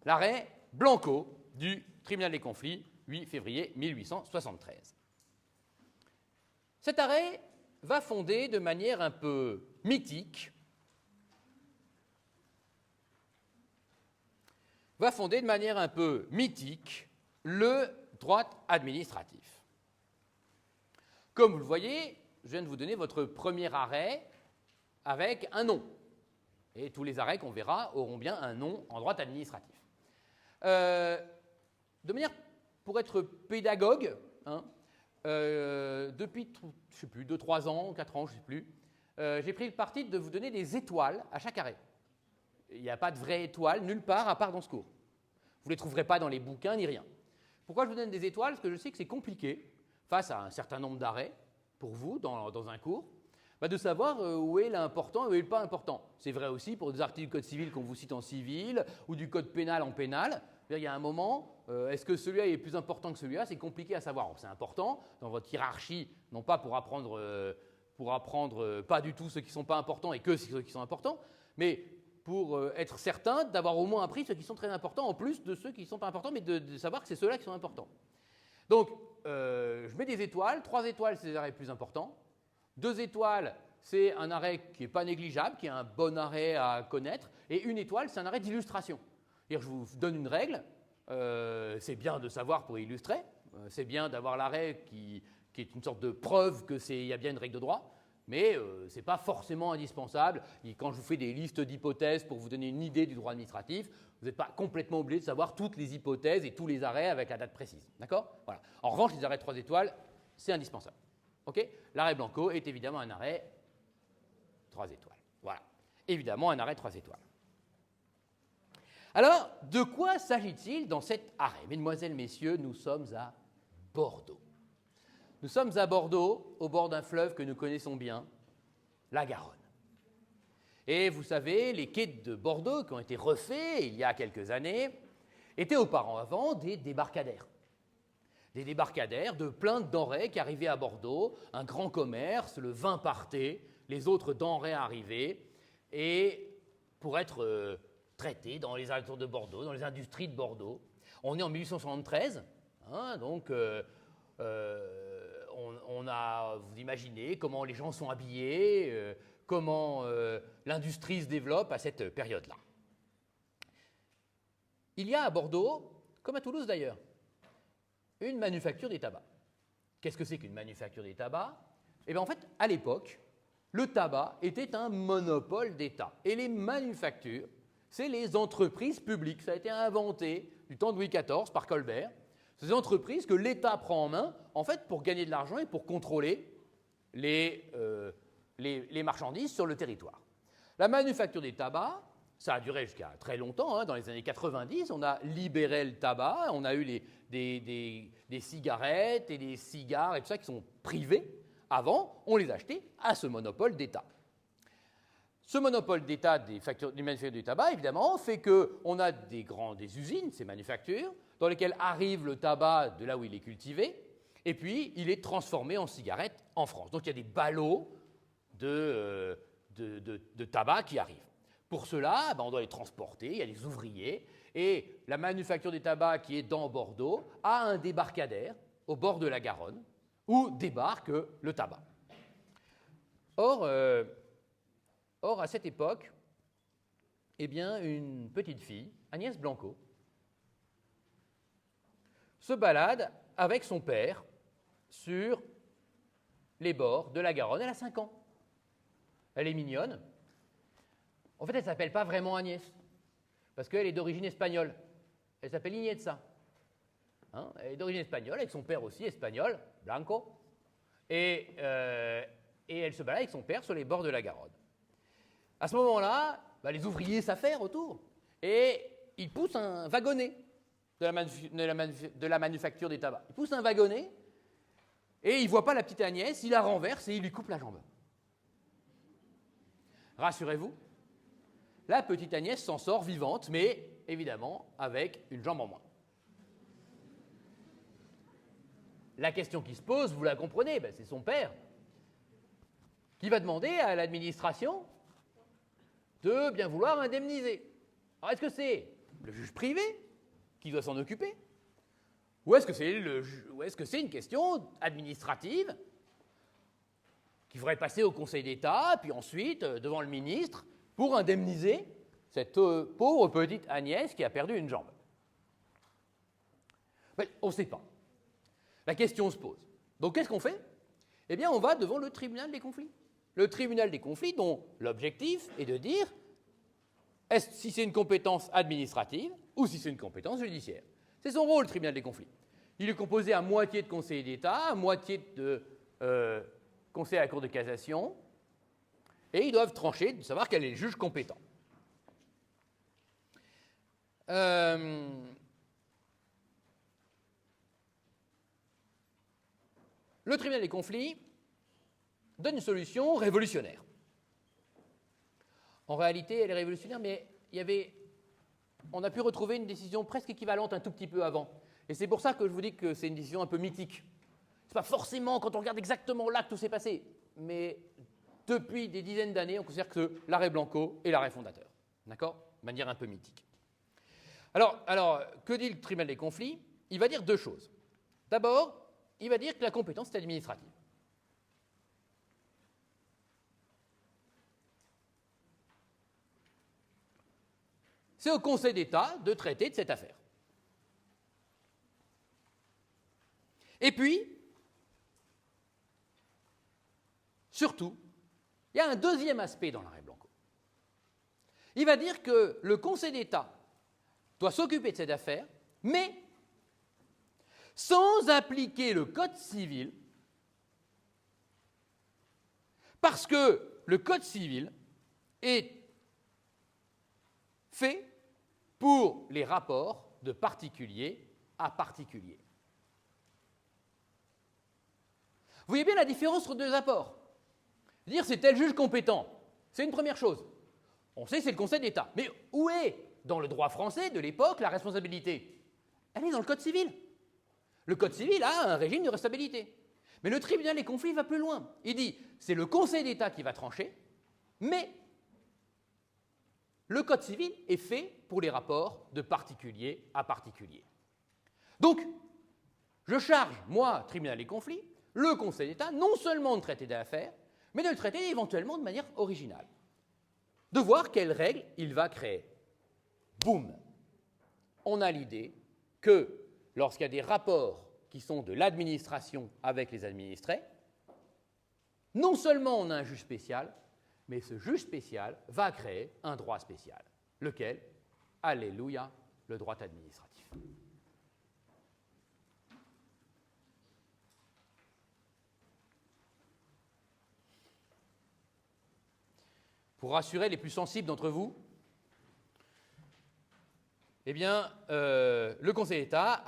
L'arrêt Blanco du tribunal des conflits, 8 février 1873. Cet arrêt va fonder de manière un peu mythique le droit administratif. Comme vous le voyez, je viens de vous donner votre premier arrêt avec un nom. Et tous les arrêts qu'on verra auront bien un nom en droit administratif. de manière pour être pédagogue, hein, depuis, je ne sais plus, 2, 3 ans, 4 ans, je ne sais plus, j'ai pris le parti de vous donner des étoiles à chaque arrêt. Il n'y a pas de vraies étoiles nulle part à part dans ce cours. Vous ne les trouverez pas dans les bouquins ni rien. Pourquoi je vous donne des étoiles? Parce que je sais que c'est compliqué, face à un certain nombre d'arrêts, pour vous, dans un cours, de savoir où est l'important et où est le pas important. C'est vrai aussi pour des articles du code civil qu'on vous cite en civil ou du code pénal en pénal. Il y a un moment, est-ce que celui-là est plus important que celui-là? C'est compliqué à savoir. C'est important dans votre hiérarchie, non pas pour apprendre pas du tout ceux qui ne sont pas importants et que ceux qui sont importants, mais pour être certain d'avoir au moins appris ceux qui sont très importants, en plus de ceux qui ne sont pas importants, mais de savoir que c'est ceux-là qui sont importants. Donc, je mets des étoiles. 3 étoiles, c'est les arrêts plus importants. 2 étoiles, c'est un arrêt qui n'est pas négligeable, qui est un bon arrêt à connaître. Et 1 étoile, c'est un arrêt d'illustration. C'est-à-dire, je vous donne une règle. C'est bien de savoir pour illustrer. C'est bien d'avoir l'arrêt qui est une sorte de preuve qu'il y a bien une règle de droit. Mais ce n'est pas forcément indispensable. Et quand je vous fais des listes d'hypothèses pour vous donner une idée du droit administratif, vous n'êtes pas complètement obligé de savoir toutes les hypothèses et tous les arrêts avec la date précise. D'accord? Voilà. En revanche, les arrêts 3 étoiles, c'est indispensable. Okay? L'arrêt Blanco est évidemment un arrêt 3 étoiles. Voilà. Évidemment, un arrêt 3 étoiles. Alors, de quoi s'agit-il dans cet arrêt? Mesdemoiselles, messieurs, nous sommes à Bordeaux. Nous sommes à Bordeaux, au bord d'un fleuve que nous connaissons bien, la Garonne. Et vous savez, les quais de Bordeaux, qui ont été refaits il y a quelques années, étaient auparavant des débarcadères. Des débarcadères de plein de denrées qui arrivaient à Bordeaux, un grand commerce, le vin partait, les autres denrées arrivaient, et pour être traitées dans les alentours de Bordeaux, dans les industries de Bordeaux. On est en 1873, hein, donc vous imaginez comment les gens sont habillés, comment l'industrie se développe à cette période-là. Il y a à Bordeaux, comme à Toulouse d'ailleurs, une manufacture des tabacs. Qu'est-ce que c'est qu'une manufacture des tabacs? Eh bien en fait, à l'époque, le tabac était un monopole d'État. Et les manufactures, c'est les entreprises publiques. Ça a été inventé du temps de Louis XIV par Colbert. Ces entreprises que l'État prend en main, en fait, pour gagner de l'argent et pour contrôler les marchandises sur le territoire. La manufacture des tabacs, ça a duré jusqu'à très longtemps. Hein. Dans les années 90, on a libéré le tabac, on a eu des cigarettes et des cigares et tout ça qui sont privés. Avant, on les achetait à ce monopole d'État. Ce monopole d'État des manufactures du tabac, évidemment, fait qu'on a des usines, ces manufactures, dans lesquelles arrive le tabac de là où il est cultivé, et puis il est transformé en cigarette en France. Donc il y a des ballots de tabac qui arrivent. Pour cela, on doit les transporter, il y a des ouvriers, et la manufacture des tabacs qui est dans Bordeaux a un débarcadère au bord de la Garonne, où débarque le tabac. Or, à cette époque, eh bien, une petite fille, Agnès Blanco, se balade avec son père sur les bords de la Garonne. Elle a 5 ans. Elle est mignonne. En fait, elle ne s'appelle pas vraiment Agnès, parce qu'elle est d'origine espagnole. Elle s'appelle Inezza. Hein, elle est d'origine espagnole, avec son père aussi espagnol, Blanco. Et elle se balade avec son père sur les bords de la Garonne. À ce moment-là, les ouvriers s'affairent autour, et ils poussent un wagonnet de la manufacture des tabacs. Ils poussent un wagonnet, et ils ne voient pas la petite Agnès, ils la renversent et ils lui coupent la jambe. Rassurez-vous, la petite Agnès s'en sort vivante, mais évidemment avec une jambe en moins. La question qui se pose, vous la comprenez, c'est son père qui va demander à l'administration de bien vouloir indemniser. Alors est-ce que c'est le juge privé qui doit s'en occuper, ou est-ce que c'est une question administrative qui ferait passer au Conseil d'État, puis ensuite devant le ministre, pour indemniser cette pauvre petite Agnès qui a perdu une jambe? On ne sait pas. La question se pose. Donc qu'est-ce qu'on fait? Eh bien, on va devant le tribunal des conflits. Le tribunal des conflits dont l'objectif est de dire si c'est une compétence administrative ou si c'est une compétence judiciaire. C'est son rôle, le tribunal des conflits. Il est composé à moitié de conseillers d'État, à moitié de conseillers à la Cour de cassation, et ils doivent trancher de savoir quel est le juge compétent. Le tribunal des conflits donne une solution révolutionnaire. En réalité, elle est révolutionnaire, mais on a pu retrouver une décision presque équivalente un tout petit peu avant. Et c'est pour ça que je vous dis que c'est une décision un peu mythique. Ce n'est pas forcément quand on regarde exactement là que tout s'est passé, mais depuis des dizaines d'années, on considère que l'arrêt Blanco est l'arrêt fondateur. D'accord ? De manière un peu mythique. Alors, que dit le tribunal des conflits ? Il va dire deux choses. D'abord, il va dire que la compétence est administrative. C'est au Conseil d'État de traiter de cette affaire. Et puis, surtout, il y a un deuxième aspect dans l'arrêt Blanco. Il va dire que le Conseil d'État doit s'occuper de cette affaire, mais sans appliquer le Code civil, parce que le Code civil est fait pour les rapports de particulier à particulier. Vous voyez bien la différence entre deux apports. Dire c'est tel juge compétent, c'est une première chose. On sait que c'est le Conseil d'État. Mais où est, dans le droit français de l'époque, la responsabilité ? Elle est dans le Code civil. Le Code civil a un régime de responsabilité. Mais le tribunal des conflits va plus loin. Il dit c'est le Conseil d'État qui va trancher, mais le Code civil est fait pour les rapports de particulier à particulier. Donc, je charge, moi, tribunal des conflits, le Conseil d'État, non seulement de traiter des affaires, mais de le traiter éventuellement de manière originale. De voir quelles règles il va créer. Boum ! On a l'idée que lorsqu'il y a des rapports qui sont de l'administration avec les administrés, non seulement on a un juge spécial, mais ce juge spécial va créer un droit spécial. Lequel ? Alléluia, le droit administratif. Pour rassurer les plus sensibles d'entre vous, eh bien, le Conseil d'État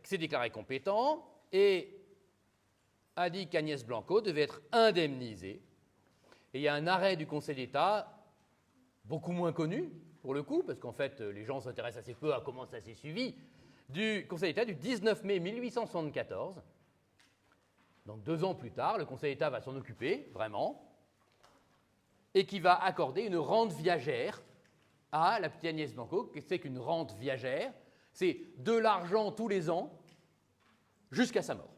s'est déclaré compétent et a dit qu'Agnès Blanco devait être indemnisée. Et il y a un arrêt du Conseil d'État, beaucoup moins connu, pour le coup, parce qu'en fait, les gens s'intéressent assez peu à comment ça s'est suivi, du Conseil d'État du 19 mai 1874. Donc 2 ans plus tard, le Conseil d'État va s'en occuper, vraiment, et qui va accorder une rente viagère à la petite Agnès Blanco. Qu'est-ce que c'est qu'une rente viagère ? C'est de l'argent tous les ans jusqu'à sa mort.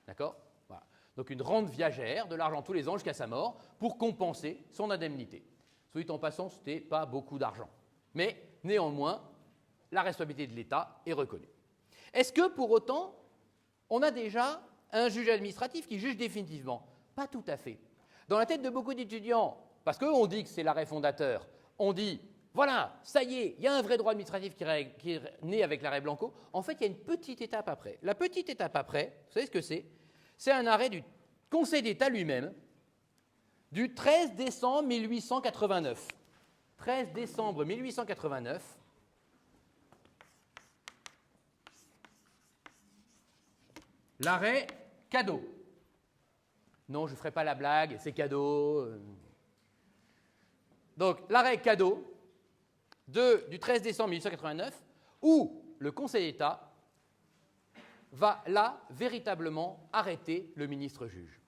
D'accord ? Voilà. Donc une rente viagère, de l'argent tous les ans jusqu'à sa mort, pour compenser son indemnité. Soit dit en passant, ce n'était pas beaucoup d'argent. Mais néanmoins, la responsabilité de l'État est reconnue. Est-ce que pour autant, on a déjà un juge administratif qui juge définitivement ? Pas tout à fait. Dans la tête de beaucoup d'étudiants, parce qu'on dit que c'est l'arrêt fondateur, on dit, voilà, ça y est, il y a un vrai droit administratif qui est né avec l'arrêt Blanco. En fait, il y a une petite étape après. La petite étape après, vous savez ce que c'est ? C'est un arrêt du Conseil d'État lui-même, du 13 décembre 1889. 13 décembre 1889. L'arrêt Cadeau. Non, je ne ferai pas la blague, c'est cadeau. Donc, l'arrêt Cadeau du 13 décembre 1889, où le Conseil d'État va là véritablement arrêter le ministre-juge.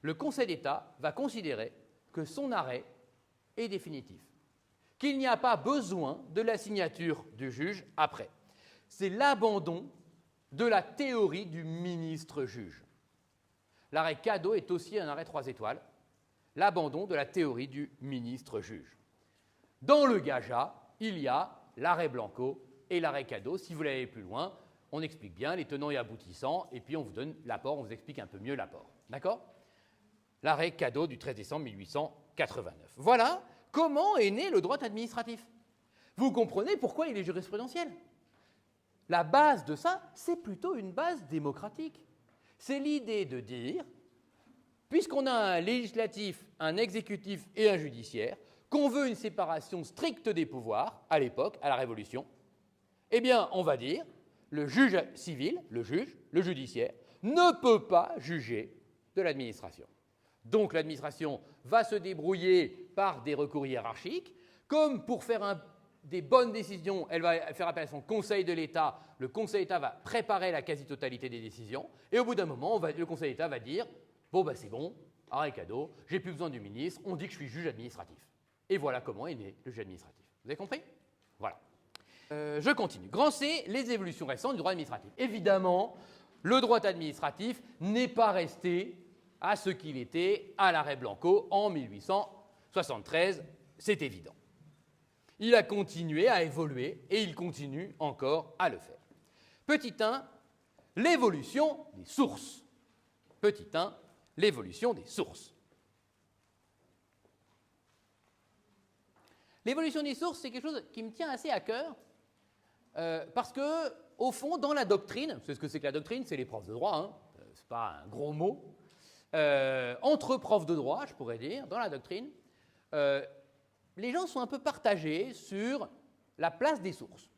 Le Conseil d'État va considérer que son arrêt est définitif, qu'il n'y a pas besoin de la signature du juge après. C'est l'abandon de la théorie du ministre-juge. L'arrêt Cadeau est aussi un arrêt 3 étoiles, l'abandon de la théorie du ministre-juge. Dans le GAJA, il y a l'arrêt Blanco et l'arrêt Cadeau. Si vous voulez aller plus loin, on explique bien les tenants et aboutissants, et puis on vous donne l'apport, on vous explique un peu mieux l'apport. D'accord ? L'arrêt Cadeau du 13 décembre 1889. Voilà comment est né le droit administratif. Vous comprenez pourquoi il est jurisprudentiel. la base de ça, c'est plutôt une base démocratique. C'est l'idée de dire, puisqu'on a un législatif, un exécutif et un judiciaire, qu'on veut une séparation stricte des pouvoirs, à l'époque, à la Révolution, eh bien, on va dire, le juge civil, le juge, le judiciaire, ne peut pas juger de l'administration. Donc l'administration va se débrouiller par des recours hiérarchiques, comme pour faire des bonnes décisions, elle va faire appel à son Conseil de l'État, le Conseil d'État va préparer la quasi-totalité des décisions, et au bout d'un moment, le Conseil d'État va dire « Bon, c'est bon, arrêt cadeau, j'ai plus besoin du ministre, on dit que je suis juge administratif. » Et voilà comment est né le juge administratif. Vous avez compris? Voilà. Je continue. Grand C, les évolutions récentes du droit administratif. Évidemment, le droit administratif n'est pas resté à ce qu'il était à l'arrêt Blanco en 1873, c'est évident. Il a continué à évoluer et il continue encore à le faire. Petit 1, l'évolution des sources. Petit 1, l'évolution des sources. L'évolution des sources, c'est quelque chose qui me tient assez à cœur parce que, au fond, dans la doctrine, vous savez ce que c'est que la doctrine? C'est les profs de droit, hein, c'est pas un gros mot. Entre profs de droit, je pourrais dire, dans la doctrine, les gens sont un peu partagés sur la place des sources.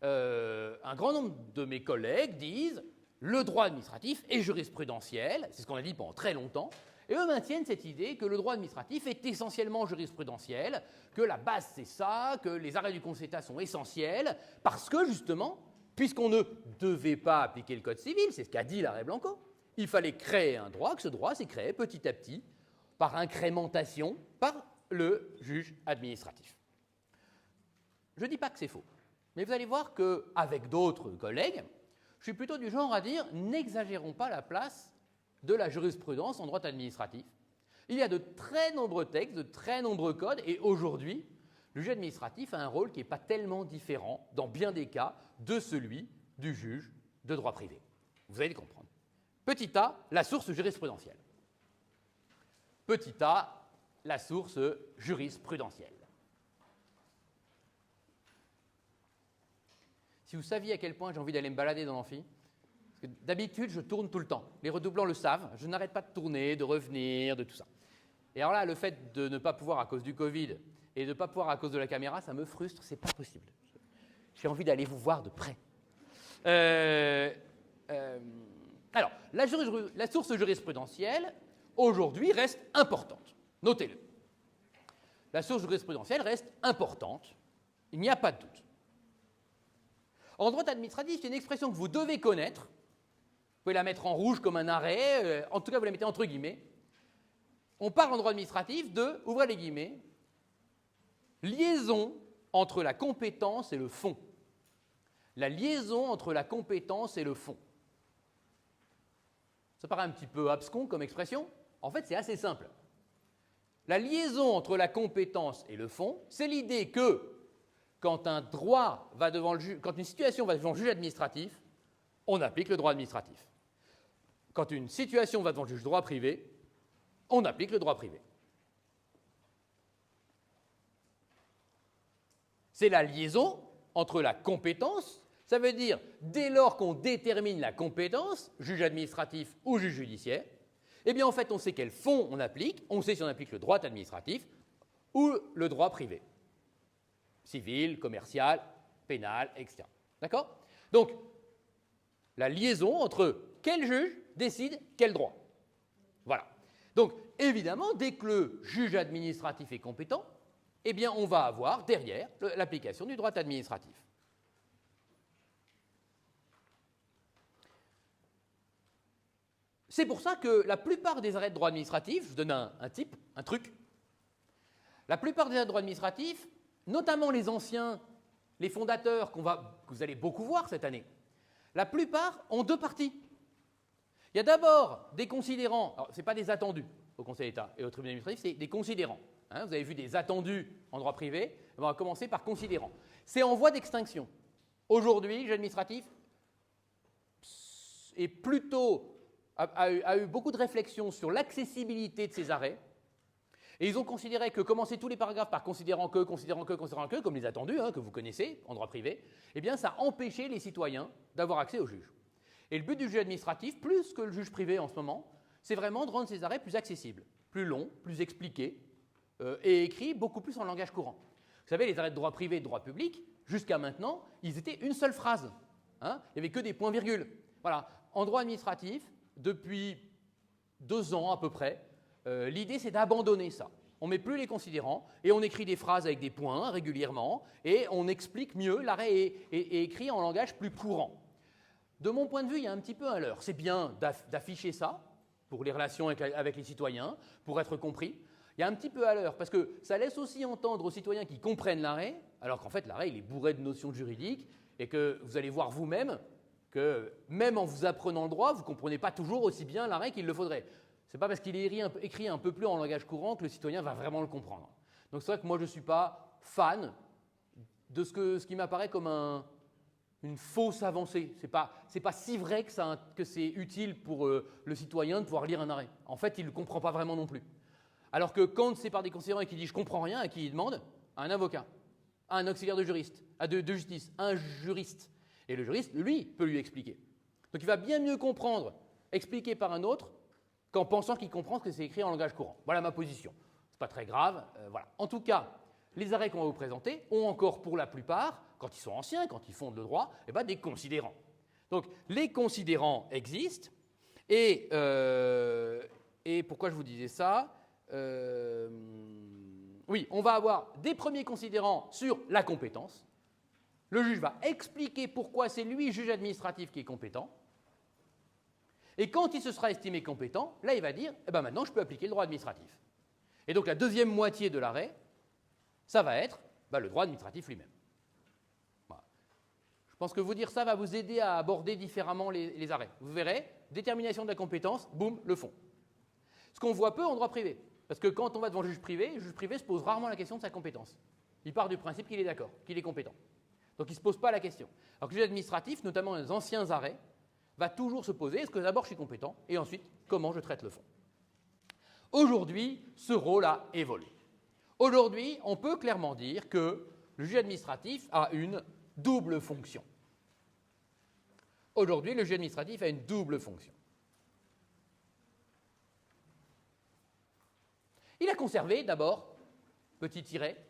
Un grand nombre de mes collègues disent le droit administratif est jurisprudentiel, c'est ce qu'on a dit pendant très longtemps, et eux maintiennent cette idée que le droit administratif est essentiellement jurisprudentiel, que la base c'est ça, que les arrêts du Conseil d'État sont essentiels, parce que justement, puisqu'on ne devait pas appliquer le Code civil, c'est ce qu'a dit l'arrêt Blanco, il fallait créer un droit, que ce droit s'est créé petit à petit, par incrémentation, par le juge administratif. Je ne dis pas que c'est faux, mais vous allez voir qu'avec d'autres collègues, je suis plutôt du genre à dire n'exagérons pas la place de la jurisprudence en droit administratif. Il y a de très nombreux textes, de très nombreux codes, et aujourd'hui, le juge administratif a un rôle qui n'est pas tellement différent, dans bien des cas, de celui du juge de droit privé. Vous allez le comprendre. Petit a, la source jurisprudentielle. Petit a, la source jurisprudentielle. Si vous saviez à quel point j'ai envie d'aller me balader dans l'amphi, parce que d'habitude, je tourne tout le temps. Les redoublants le savent, je n'arrête pas de tourner, de revenir, de tout ça. Et alors là, le fait de ne pas pouvoir à cause du Covid et de ne pas pouvoir à cause de la caméra, ça me frustre, c'est pas possible. J'ai envie d'aller vous voir de près. Alors, la source jurisprudentielle, aujourd'hui, reste importante. Notez-le. La source jurisprudentielle reste importante, il n'y a pas de doute. En droit administratif, c'est une expression que vous devez connaître. Vous pouvez la mettre en rouge comme un arrêt, en tout cas vous la mettez entre guillemets. On parle en droit administratif de, ouvrez les guillemets, liaison entre la compétence et le fond. La liaison entre la compétence et le fond. Ça paraît un petit peu abscon comme expression. En fait, c'est assez simple. La liaison entre la compétence et le fond, c'est l'idée que quand un droit va devant le juge, quand une situation va devant le juge administratif, on applique le droit administratif. Quand une situation va devant le juge droit privé, on applique le droit privé. C'est la liaison entre la compétence, ça veut dire dès lors qu'on détermine la compétence, juge administratif ou juge judiciaire, eh bien en fait on sait quel fond on applique, on sait si on applique le droit administratif ou le droit privé. Civil, commercial, pénal, etc. D'accord? Donc, la liaison entre quel juge décide quel droit. Voilà. Donc, évidemment, dès que le juge administratif est compétent, eh bien, on va avoir derrière l'application du droit administratif. C'est pour ça que la plupart des arrêts de droit administratif, je vous donne un type, un truc, la plupart des arrêts de droit administratif, notamment les anciens, les fondateurs que vous allez beaucoup voir cette année, la plupart ont deux parties. Il y a d'abord des considérants, alors ce n'est pas des attendus au Conseil d'État et au tribunal administratif, c'est des considérants. Hein, vous avez vu des attendus en droit privé, on va commencer par considérants. C'est en voie d'extinction. Aujourd'hui, le juge administratif est plutôt, a eu beaucoup de réflexions sur l'accessibilité de ces arrêts, Et ils ont considéré que commencer tous les paragraphes par considérant que, comme les attendus, hein, que vous connaissez en droit privé, eh bien ça empêchait les citoyens d'avoir accès au juge. Et le but du juge administratif, plus que le juge privé en ce moment, c'est vraiment de rendre ces arrêts plus accessibles, plus longs, plus expliqués, et écrits beaucoup plus en langage courant. Vous savez, les arrêts de droit privé et de droit public, jusqu'à maintenant, ils étaient une seule phrase. Hein, il n'y avait que des points-virgules. Voilà. En droit administratif, depuis 2 ans à peu près, l'idée c'est d'abandonner ça. On ne met plus les considérants et on écrit des phrases avec des points régulièrement et on explique mieux, l'arrêt est écrit en langage plus courant. De mon point de vue, il y a un petit peu un leurre. C'est bien d'afficher ça pour les relations avec les citoyens, pour être compris. Il y a un petit peu à l'heure, parce que ça laisse aussi entendre aux citoyens qui comprennent l'arrêt, alors qu'en fait l'arrêt il est bourré de notions juridiques, et que vous allez voir vous-même que même en vous apprenant le droit, vous ne comprenez pas toujours aussi bien l'arrêt qu'il le faudrait. Ce n'est pas parce qu'il est écrit un peu plus en langage courant que le citoyen va vraiment le comprendre. Donc c'est vrai que moi je ne suis pas fan de ce qui m'apparaît comme une fausse avancée. Ce n'est pas si vrai que c'est utile pour le citoyen de pouvoir lire un arrêt. En fait, il ne le comprend pas vraiment non plus. Alors que quand c'est par des considérants et qu'il dit « je ne comprends rien » et qu'il demande à un avocat, à un auxiliaire de justice, à un juriste. Et le juriste, lui, peut lui expliquer. Donc il va bien mieux comprendre, expliqué par un autre, qu'en pensant qu'il comprend ce que c'est écrit en langage courant. Voilà ma position. Ce n'est pas très grave. Voilà. En tout cas, les arrêts qu'on va vous présenter ont encore pour la plupart, quand ils sont anciens, quand ils fondent le droit, des considérants. Donc les considérants existent. Et pourquoi je vous disais ça ? Oui, on va avoir des premiers considérants sur la compétence. Le juge va expliquer pourquoi c'est lui, juge administratif, qui est compétent. Et quand il se sera estimé compétent, là, il va dire « maintenant, je peux appliquer le droit administratif ». Et donc, la deuxième moitié de l'arrêt, ça va être le droit administratif lui-même. Voilà. Je pense que vous dire ça va vous aider à aborder différemment les arrêts. Vous verrez, détermination de la compétence, boum, le fond. Ce qu'on voit peu en droit privé. Parce que quand on va devant le juge privé se pose rarement la question de sa compétence. Il part du principe qu'il est d'accord, qu'il est compétent. Donc il ne se pose pas la question. Alors que le juge administratif, notamment dans les anciens arrêts, va toujours se poser, est-ce que d'abord je suis compétent, et ensuite, comment je traite le fond. Aujourd'hui, ce rôle a évolué. Aujourd'hui, on peut clairement dire que le juge administratif a une double fonction. Aujourd'hui, le juge administratif a une double fonction. Il a conservé d'abord, petit tiret,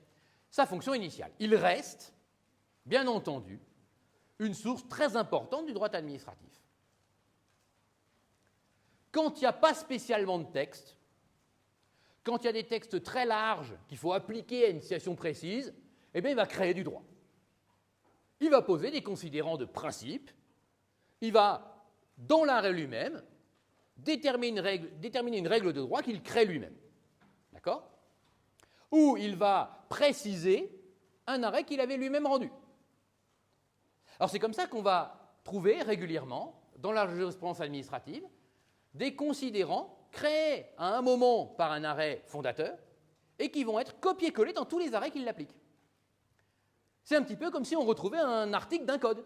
sa fonction initiale. Il reste, bien entendu, une source très importante du droit administratif. Quand il n'y a pas spécialement de texte, quand il y a des textes très larges qu'il faut appliquer à une situation précise, il va créer du droit. Il va poser des considérants de principe, il va, dans l'arrêt lui-même, déterminer une règle de droit qu'il crée lui-même. D'accord ? Ou il va préciser un arrêt qu'il avait lui-même rendu. Alors c'est comme ça qu'on va trouver régulièrement, dans la jurisprudence administrative, des considérants créés à un moment par un arrêt fondateur et qui vont être copiés-collés dans tous les arrêts qui l'appliquent. C'est un petit peu comme si on retrouvait un article d'un code,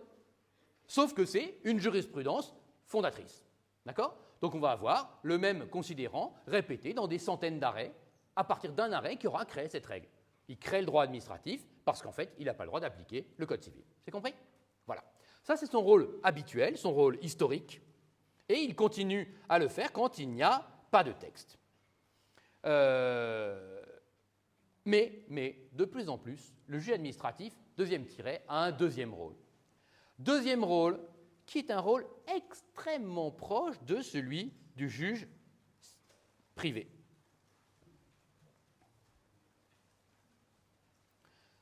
sauf que c'est une jurisprudence fondatrice. D'accord ? Donc on va avoir le même considérant répété dans des centaines d'arrêts à partir d'un arrêt qui aura créé cette règle. Il crée le droit administratif parce qu'en fait, il n'a pas le droit d'appliquer le code civil. C'est compris ? Voilà. Ça, c'est son rôle habituel, son rôle historique. Et il continue à le faire quand il n'y a pas de texte. Mais de plus en plus, le juge administratif, deuxième tiret, a un deuxième rôle. Deuxième rôle qui est un rôle extrêmement proche de celui du juge privé.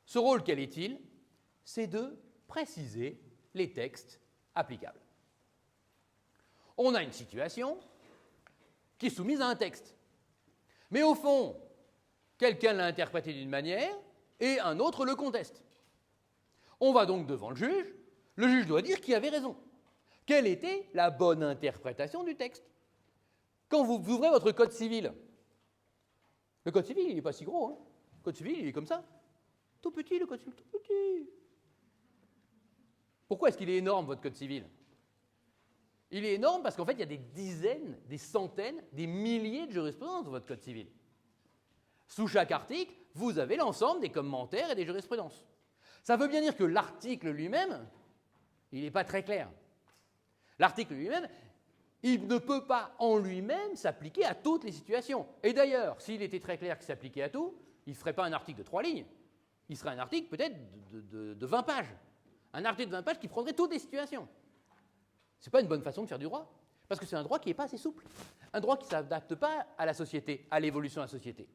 Ce rôle, quel est-il ? C'est de préciser les textes applicables. On a une situation qui est soumise à un texte. Mais au fond, quelqu'un l'a interprété d'une manière et un autre le conteste. On va donc devant le juge doit dire qui avait raison. Quelle était la bonne interprétation du texte ? Quand vous ouvrez votre code civil, le code civil, il n'est pas si gros. Hein. Le code civil, il est comme ça. Tout petit, le code civil, tout petit. Pourquoi est-ce qu'il est énorme, votre code civil ? Il est énorme parce qu'en fait, il y a des dizaines, des centaines, des milliers de jurisprudences dans votre code civil. Sous chaque article, vous avez l'ensemble des commentaires et des jurisprudences. Ça veut bien dire que l'article lui-même, il n'est pas très clair. L'article lui-même, il ne peut pas en lui-même s'appliquer à toutes les situations. Et d'ailleurs, s'il était très clair qu'il s'appliquait à tout, il ne ferait pas un article de 3 lignes. Il serait un article peut-être de 20 pages. Un article de 20 pages qui prendrait toutes les situations. Ce n'est pas une bonne façon de faire du droit. Parce que c'est un droit qui n'est pas assez souple. Un droit qui ne s'adapte pas à la société, à l'évolution de la société.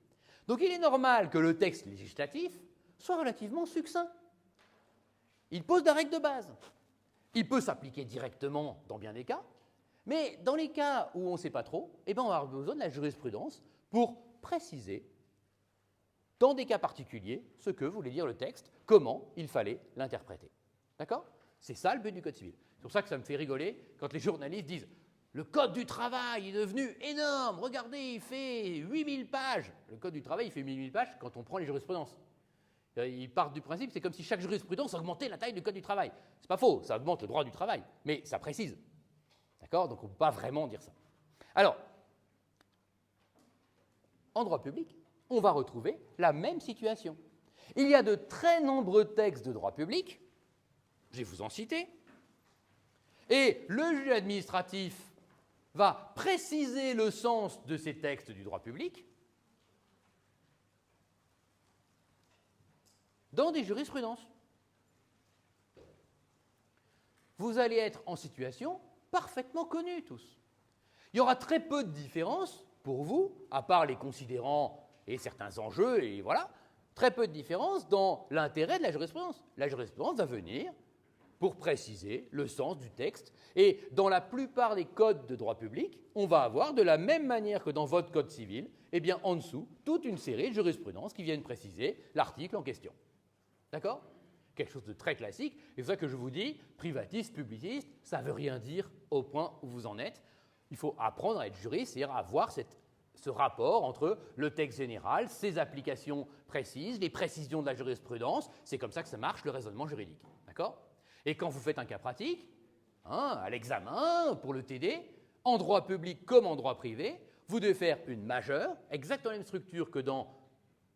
Donc il est normal que le texte législatif soit relativement succinct. Il pose des règles de base. Il peut s'appliquer directement dans bien des cas, mais dans les cas où on ne sait pas trop, on va avoir besoin de la jurisprudence pour préciser, dans des cas particuliers, ce que voulait dire le texte, comment il fallait l'interpréter. D'accord ? C'est ça le but du Code civil. C'est pour ça que ça me fait rigoler quand les journalistes disent « Le Code du travail est devenu énorme, regardez, il fait 8000 pages ». Le Code du travail, il fait 8000 pages quand on prend les jurisprudences. Ils partent du principe, c'est comme si chaque jurisprudence augmentait la taille du Code du travail. C'est pas faux, ça augmente le droit du travail, mais ça précise. D'accord ? Donc on ne peut pas vraiment dire ça. Alors, en droit public, on va retrouver la même situation. Il y a de très nombreux textes de droit public, je vais vous en citer, et le juge administratif va préciser le sens de ces textes du droit public dans des jurisprudences. Vous allez être en situation parfaitement connue tous. Il y aura très peu de différences pour vous, à part les considérants et certains enjeux, et voilà, très peu de différences dans l'intérêt de la jurisprudence. La jurisprudence va venir pour préciser le sens du texte, et dans la plupart des codes de droit public, on va avoir, de la même manière que dans votre code civil, en dessous, toute une série de jurisprudences qui viennent préciser l'article en question. D'accord ? Quelque chose de très classique, et c'est pour ça que je vous dis, privatiste, publiciste, ça ne veut rien dire au point où vous en êtes. Il faut apprendre à être juriste, c'est-à-dire à avoir ce rapport entre le texte général, ses applications précises, les précisions de la jurisprudence. C'est comme ça que ça marche, le raisonnement juridique. D'accord ? Et quand vous faites un cas pratique, à l'examen, pour le TD, en droit public comme en droit privé, vous devez faire une majeure, exactement la même structure que dans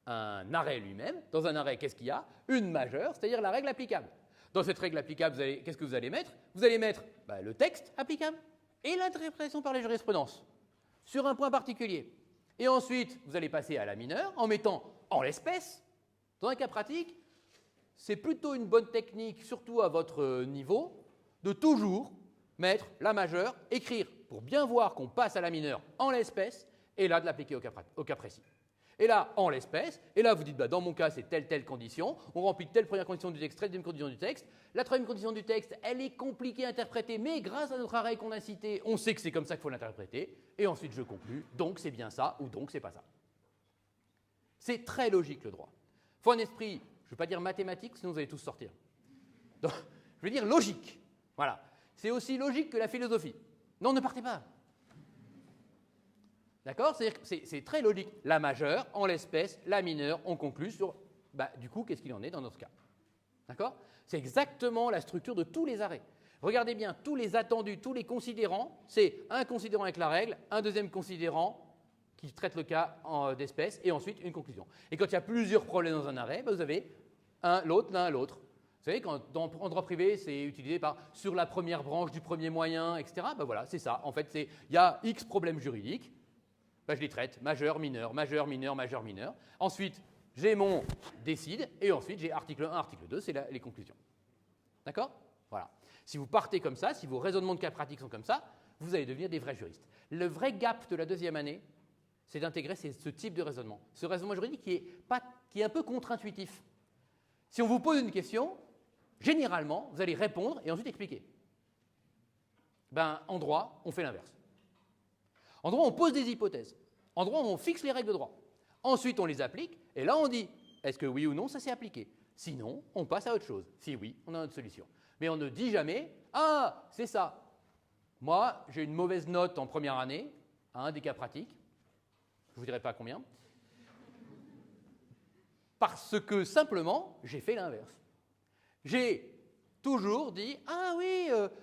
un arrêt lui-même. Dans un arrêt, qu'est-ce qu'il y a ? Une majeure, c'est-à-dire la règle applicable. Dans cette règle applicable, qu'est-ce que vous allez mettre ? Vous allez mettre le texte applicable et l'interprétation par les jurisprudences sur un point particulier. Et ensuite, vous allez passer à la mineure en mettant en l'espèce. Dans un cas pratique, c'est plutôt une bonne technique, surtout à votre niveau, de toujours mettre la majeure, écrire pour bien voir qu'on passe à la mineure en l'espèce, et là de l'appliquer au cas précis. Et là, en l'espèce, et là vous dites, dans mon cas, c'est telle condition, on remplit telle première condition du texte, telle deuxième condition du texte. La troisième condition du texte, elle est compliquée à interpréter, mais grâce à notre arrêt qu'on a cité, on sait que c'est comme ça qu'il faut l'interpréter, et ensuite je conclus, donc c'est bien ça, ou donc c'est pas ça. C'est très logique le droit. Il faut un esprit, je ne veux pas dire mathématique, sinon vous allez tous sortir. Donc, je veux dire logique. Voilà. C'est aussi logique que la philosophie. Non, ne partez pas. D'accord ? C'est-à-dire que c'est très logique. La majeure, en l'espèce, la mineure, on conclut sur, du coup, qu'est-ce qu'il en est dans notre cas. D'accord ? C'est exactement la structure de tous les arrêts. Regardez bien, tous les attendus, tous les considérants, c'est un considérant avec la règle, un deuxième considérant qui traite le cas d'espèce, et ensuite une conclusion. Et quand il y a plusieurs problèmes dans un arrêt, vous avez l'un à l'autre. Vous savez, en droit privé, c'est utilisé sur la première branche du premier moyen, etc. Voilà, c'est ça. En fait, il y a X problèmes juridiques. Je les traite, majeur, mineur, majeur, mineur, majeur, mineur. Ensuite, j'ai mon décide, et ensuite j'ai article 1, article 2, c'est les conclusions. D'accord ? Voilà. Si vous partez comme ça, si vos raisonnements de cas pratiques sont comme ça, vous allez devenir des vrais juristes. Le vrai gap de la deuxième année, c'est d'intégrer ce type de raisonnement. Ce raisonnement juridique qui est un peu contre-intuitif. Si on vous pose une question, généralement, vous allez répondre et ensuite expliquer. En droit, on fait l'inverse. En droit, on pose des hypothèses. En droit, on fixe les règles de droit. Ensuite, on les applique, et là, on dit, est-ce que oui ou non, ça s'est appliqué ? Sinon, on passe à autre chose. Si oui, on a notre solution. Mais on ne dit jamais, c'est ça. Moi, j'ai une mauvaise note en première année, à un des cas pratiques. Je ne vous dirai pas combien. Parce que, simplement, j'ai fait l'inverse. J'ai toujours dit,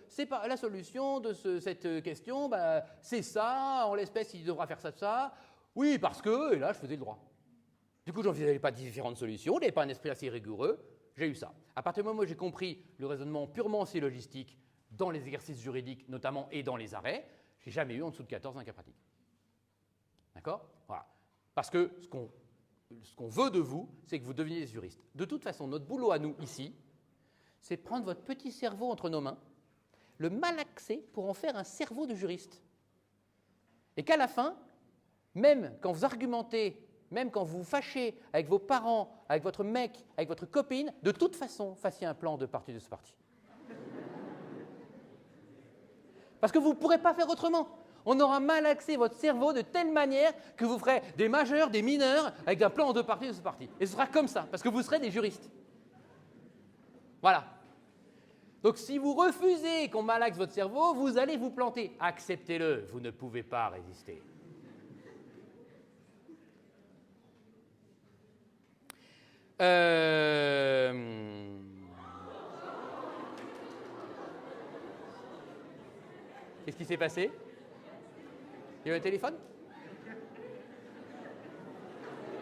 c'est pas la solution de cette question, c'est ça, en l'espèce, il devra faire ça, ça. Oui, parce que, et là, je faisais le droit. Du coup, je n'envisageais pas différentes solutions, je n'avais pas un esprit assez rigoureux, j'ai eu ça. À partir du moment où j'ai compris le raisonnement purement syllogistique dans les exercices juridiques notamment et dans les arrêts, je n'ai jamais eu en dessous de 14 dans un cas pratique. D'accord? Voilà. Parce que ce qu'on veut de vous, c'est que vous deveniez des juristes. De toute façon, notre boulot à nous, ici, c'est prendre votre petit cerveau entre nos mains, le malaxer pour en faire un cerveau de juriste. Et qu'à la fin, même quand vous argumentez, même quand vous vous fâchez avec vos parents, avec votre mec, avec votre copine, de toute façon, fassiez un plan de partie de ce parti. Parce que vous ne pourrez pas faire autrement. On aura malaxé votre cerveau de telle manière que vous ferez des majeurs, des mineurs, avec un plan en deux parties de ce parti. Et ce sera comme ça, parce que vous serez des juristes. Voilà. Donc si vous refusez qu'on malaxe votre cerveau, vous allez vous planter. Acceptez-le, vous ne pouvez pas résister. Qu'est-ce qui s'est passé? Il y a eu un téléphone?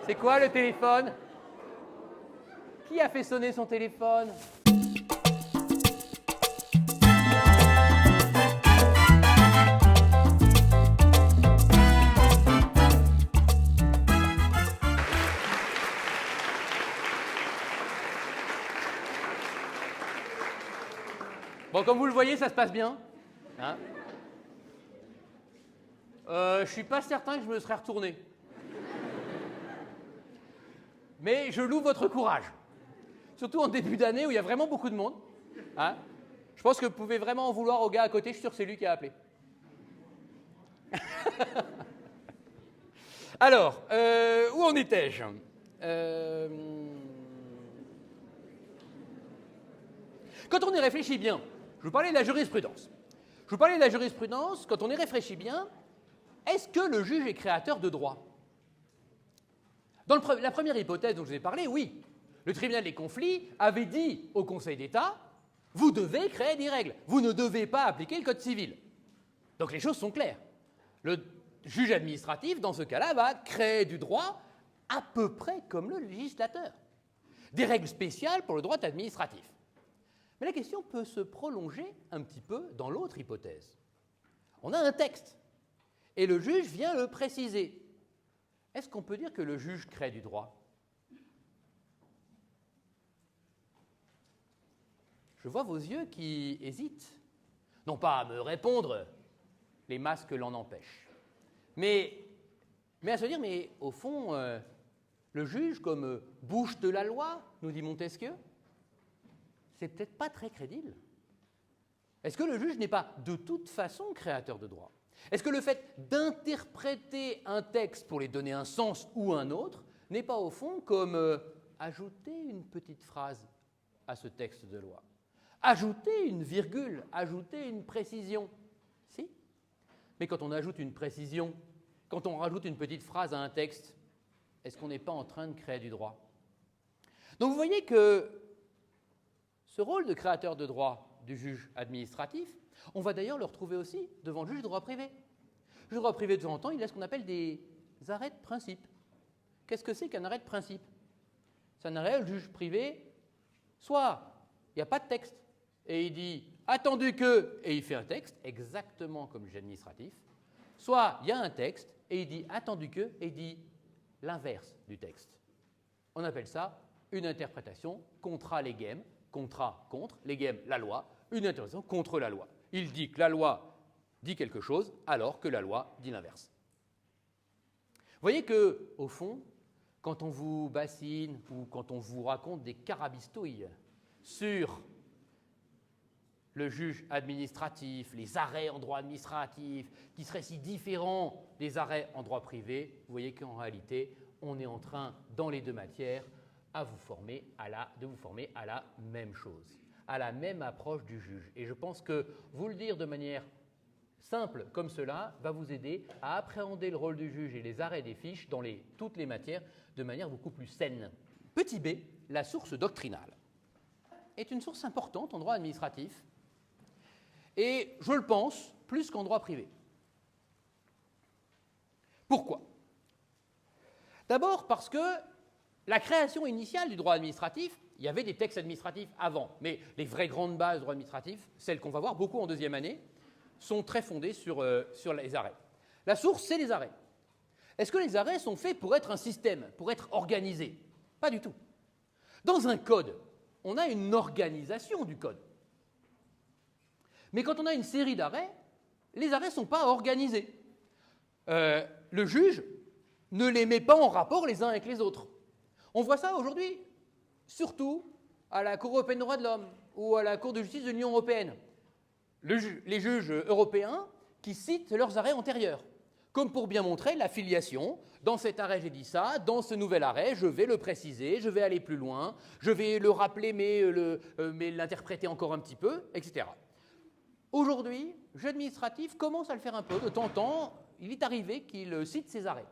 C'est quoi le téléphone? Qui a fait sonner son téléphone? Bon, comme vous le voyez, ça se passe bien. Hein? Je ne suis pas certain que je me serais retourné. Mais je loue votre courage. Surtout en début d'année où il y a vraiment beaucoup de monde. Hein? Je pense que vous pouvez vraiment en vouloir au gars à côté. Je suis sûr que c'est lui qui a appelé. Alors, où en étais-je? Quand on y réfléchit bien, je vous parlais de la jurisprudence. Je vous parlais de la jurisprudence, quand on y réfléchit bien, est-ce que le juge est créateur de droit? Dans la première hypothèse dont je vous ai parlé, oui. Le tribunal des conflits avait dit au Conseil d'État, vous devez créer des règles, vous ne devez pas appliquer le Code civil. Donc les choses sont claires. Le juge administratif, dans ce cas-là, va créer du droit à peu près comme le législateur. Des règles spéciales pour le droit administratif. Mais la question peut se prolonger un petit peu dans l'autre hypothèse. On a un texte, et le juge vient le préciser. Est-ce qu'on peut dire que le juge crée du droit? Je vois vos yeux qui hésitent. Non pas à me répondre, les masques l'en empêchent. Mais à se dire, mais au fond, le juge comme bouche de la loi, nous dit Montesquieu, c'est peut-être pas très crédible. Est-ce que le juge n'est pas de toute façon créateur de droit? Est-ce que le fait d'interpréter un texte pour lui donner un sens ou un autre n'est pas au fond comme ajouter une petite phrase à ce texte de loi? Ajouter une virgule, ajouter une précision. Si. Mais quand on ajoute une précision, quand on rajoute une petite phrase à un texte, est-ce qu'on n'est pas en train de créer du droit? Donc vous voyez que ce rôle de créateur de droit du juge administratif, on va d'ailleurs le retrouver aussi devant le juge de droit privé. Le juge de droit privé, de temps en temps, il a ce qu'on appelle des arrêts de principe. Qu'est-ce que c'est qu'un arrêt de principe? C'est un arrêt où le juge privé, soit il n'y a pas de texte, et il dit « attendu que », et il fait un texte, exactement comme le juge administratif, soit il y a un texte, et il dit « attendu que », et il dit l'inverse du texte. On appelle ça une interprétation contra legem, contra, contre, legem, la loi, une interprétation contre la loi. Il dit que la loi dit quelque chose alors que la loi dit l'inverse. Vous voyez qu'au fond, quand on vous bassine ou quand on vous raconte des carabistouilles sur le juge administratif, les arrêts en droit administratif, qui seraient si différents des arrêts en droit privé, vous voyez qu'en réalité, on est en train, dans les deux matières, de vous former à la même chose, à la même approche du juge. Et je pense que vous le dire de manière simple comme cela va vous aider à appréhender le rôle du juge et les arrêts des fiches dans toutes les matières de manière beaucoup plus saine. Petit b, la source doctrinale est une source importante en droit administratif et, je le pense, plus qu'en droit privé. Pourquoi? D'abord parce que la création initiale du droit administratif, il y avait des textes administratifs avant, mais les vraies grandes bases du droit administratif, celles qu'on va voir beaucoup en deuxième année, sont très fondées sur les arrêts. La source, c'est les arrêts. Est-ce que les arrêts sont faits pour être un système, pour être organisés? Pas du tout. Dans un code, on a une organisation du code. Mais quand on a une série d'arrêts, les arrêts ne sont pas organisés. Le juge ne les met pas en rapport les uns avec les autres. On voit ça aujourd'hui, surtout à la Cour européenne des droits de l'homme ou à la Cour de justice de l'Union européenne. Les juges européens qui citent leurs arrêts antérieurs, comme pour bien montrer l'affiliation. Dans cet arrêt, j'ai dit ça, dans ce nouvel arrêt, je vais le préciser, je vais aller plus loin, je vais le rappeler, mais l'interpréter encore un petit peu, etc. Aujourd'hui, le juge administratif commence à le faire un peu. De temps en temps, il est arrivé qu'il cite ses arrêts,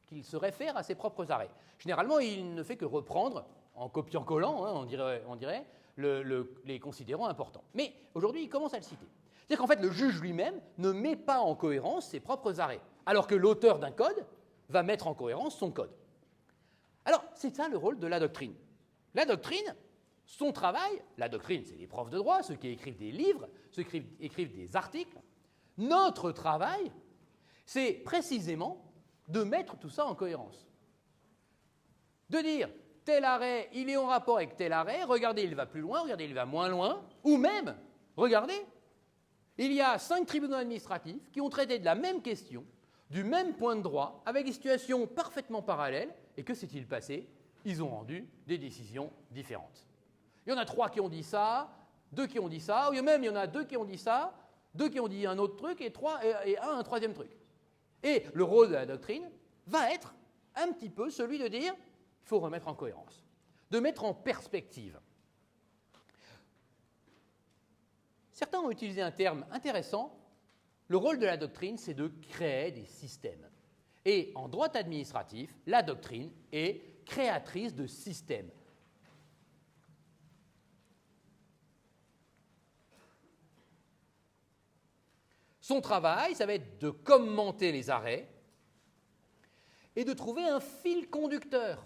qu'il se réfère à ses propres arrêts. Généralement, il ne fait que reprendre, en copiant-collant, on dirait les considérants importants. Mais aujourd'hui, il commence à le citer. C'est-à-dire qu'en fait, le juge lui-même ne met pas en cohérence ses propres arrêts, alors que l'auteur d'un code va mettre en cohérence son code. Alors, c'est ça le rôle de la doctrine. La doctrine, son travail, la doctrine, c'est les profs de droit, ceux qui écrivent des livres, ceux qui écrivent des articles. Notre travail, c'est précisément de mettre tout ça en cohérence. De dire, tel arrêt, il est en rapport avec tel arrêt, regardez, il va plus loin, regardez, il va moins loin, ou même, regardez, il y a 5 tribunaux administratifs qui ont traité de la même question, du même point de droit, avec des situations parfaitement parallèles, et que s'est-il passé? Ils ont rendu des décisions différentes. Il y en a 3 qui ont dit ça, 2 qui ont dit ça, ou même il y en a 2 qui ont dit ça, 2 qui ont dit un autre truc, et un troisième truc. Et le rôle de la doctrine va être un petit peu celui de dire, il faut remettre en cohérence, de mettre en perspective. Certains ont utilisé un terme intéressant. Le rôle de la doctrine, c'est de créer des systèmes. Et en droit administratif, la doctrine est créatrice de systèmes. Son travail, ça va être de commenter les arrêts et de trouver un fil conducteur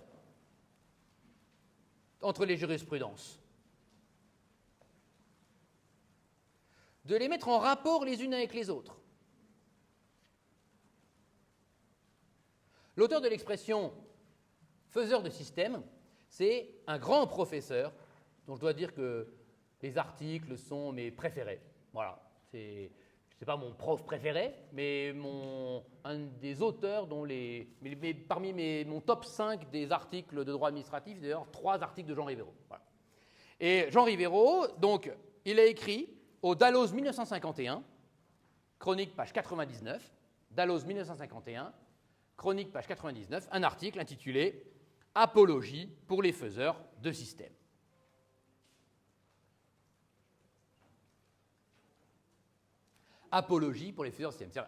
entre les jurisprudences, de les mettre en rapport les unes avec les autres. L'auteur de l'expression « faiseur de système », c'est un grand professeur dont je dois dire que les articles sont mes préférés. Voilà, ce n'est pas mon prof préféré, mais un des auteurs dont parmi mon top 5 des articles de droit administratif, d'ailleurs 3 articles de Jean Rivero. Voilà. Et Jean Rivero, donc, il a écrit au Dalloz 1951, chronique page 99, Dalloz 1951, chronique page 99, un article intitulé « Apologie pour les faiseurs de systèmes ». Apologie pour les faiseurs de systèmes.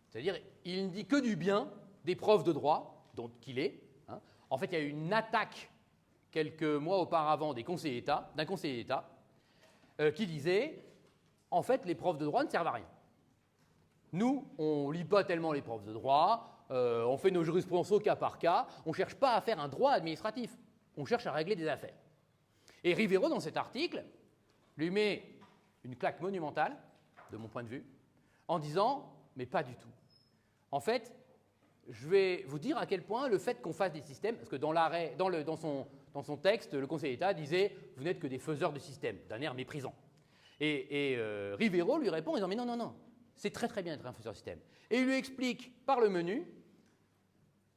C'est-à-dire, il ne dit que du bien des profs de droit, dont qu'il est. Hein. En fait, il y a eu une attaque quelques mois auparavant d'un conseiller d'État qui disait, en fait, les profs de droit ne servent à rien. Nous, on ne lit pas tellement les profs de droit, on fait nos jurisprudences au cas par cas, on ne cherche pas à faire un droit administratif, on cherche à régler des affaires. Et Rivero, dans cet article, lui met une claque monumentale, de mon point de vue, en disant, mais pas du tout. En fait, je vais vous dire à quel point le fait qu'on fasse des systèmes, parce que dans son texte, le Conseil d'État disait « vous n'êtes que des faiseurs de systèmes », d'un air méprisant. Et Rivero lui répond en disant « mais non, c'est très très bien d'être un faiseur de système ». Et il lui explique par le menu,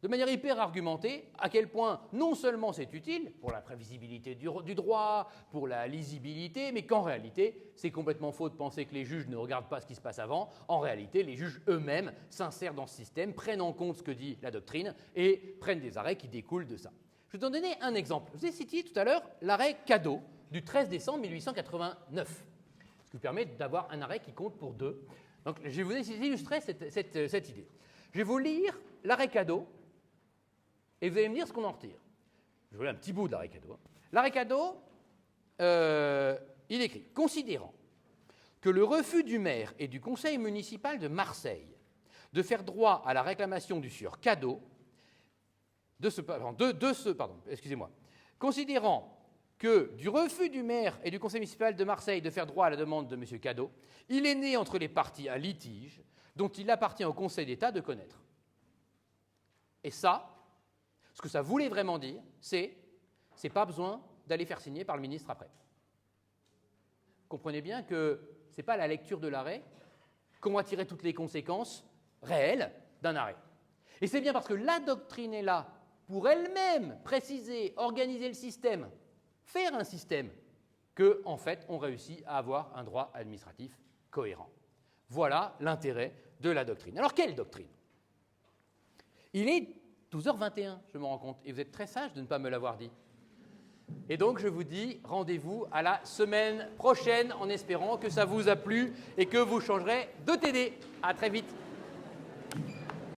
de manière hyper argumentée, à quel point non seulement c'est utile pour la prévisibilité du droit, pour la lisibilité, mais qu'en réalité, c'est complètement faux de penser que les juges ne regardent pas ce qui se passe avant. En réalité, les juges eux-mêmes s'insèrent dans ce système, prennent en compte ce que dit la doctrine et prennent des arrêts qui découlent de ça. Je vais t'en donner un exemple. Je vous ai cité tout à l'heure l'arrêt Cadot du 13 décembre 1889, ce qui vous permet d'avoir un arrêt qui compte pour 2. Donc, je vais vous illustrer cette idée. Je vais vous lire l'arrêt Cadot, et vous allez me dire ce qu'on en retire. Je vous lis un petit bout de l'arrêt Cadot. L'arrêt Cadot, il écrit « Considérant que le refus du maire et du conseil municipal de Marseille de faire droit à la réclamation du sieur Cadot Considérant que du refus du maire et du conseil municipal de Marseille de faire droit à la demande de M. Cadot, il est né entre les parties un litige dont il appartient au Conseil d'État de connaître. Et ça, ce que ça voulait vraiment dire, c'est pas besoin d'aller faire signer par le ministre après. Comprenez bien que ce n'est pas la lecture de l'arrêt qu'on va tirer toutes les conséquences réelles d'un arrêt. Et c'est bien parce que la doctrine est là pour elle-même préciser, organiser le système, faire un système, que, en fait, on réussit à avoir un droit administratif cohérent. Voilà l'intérêt de la doctrine. Alors, quelle doctrine? Il est 12h21, je me rends compte, et vous êtes très sage de ne pas me l'avoir dit. Et donc, je vous dis rendez-vous à la semaine prochaine, en espérant que ça vous a plu et que vous changerez de TD. À très vite.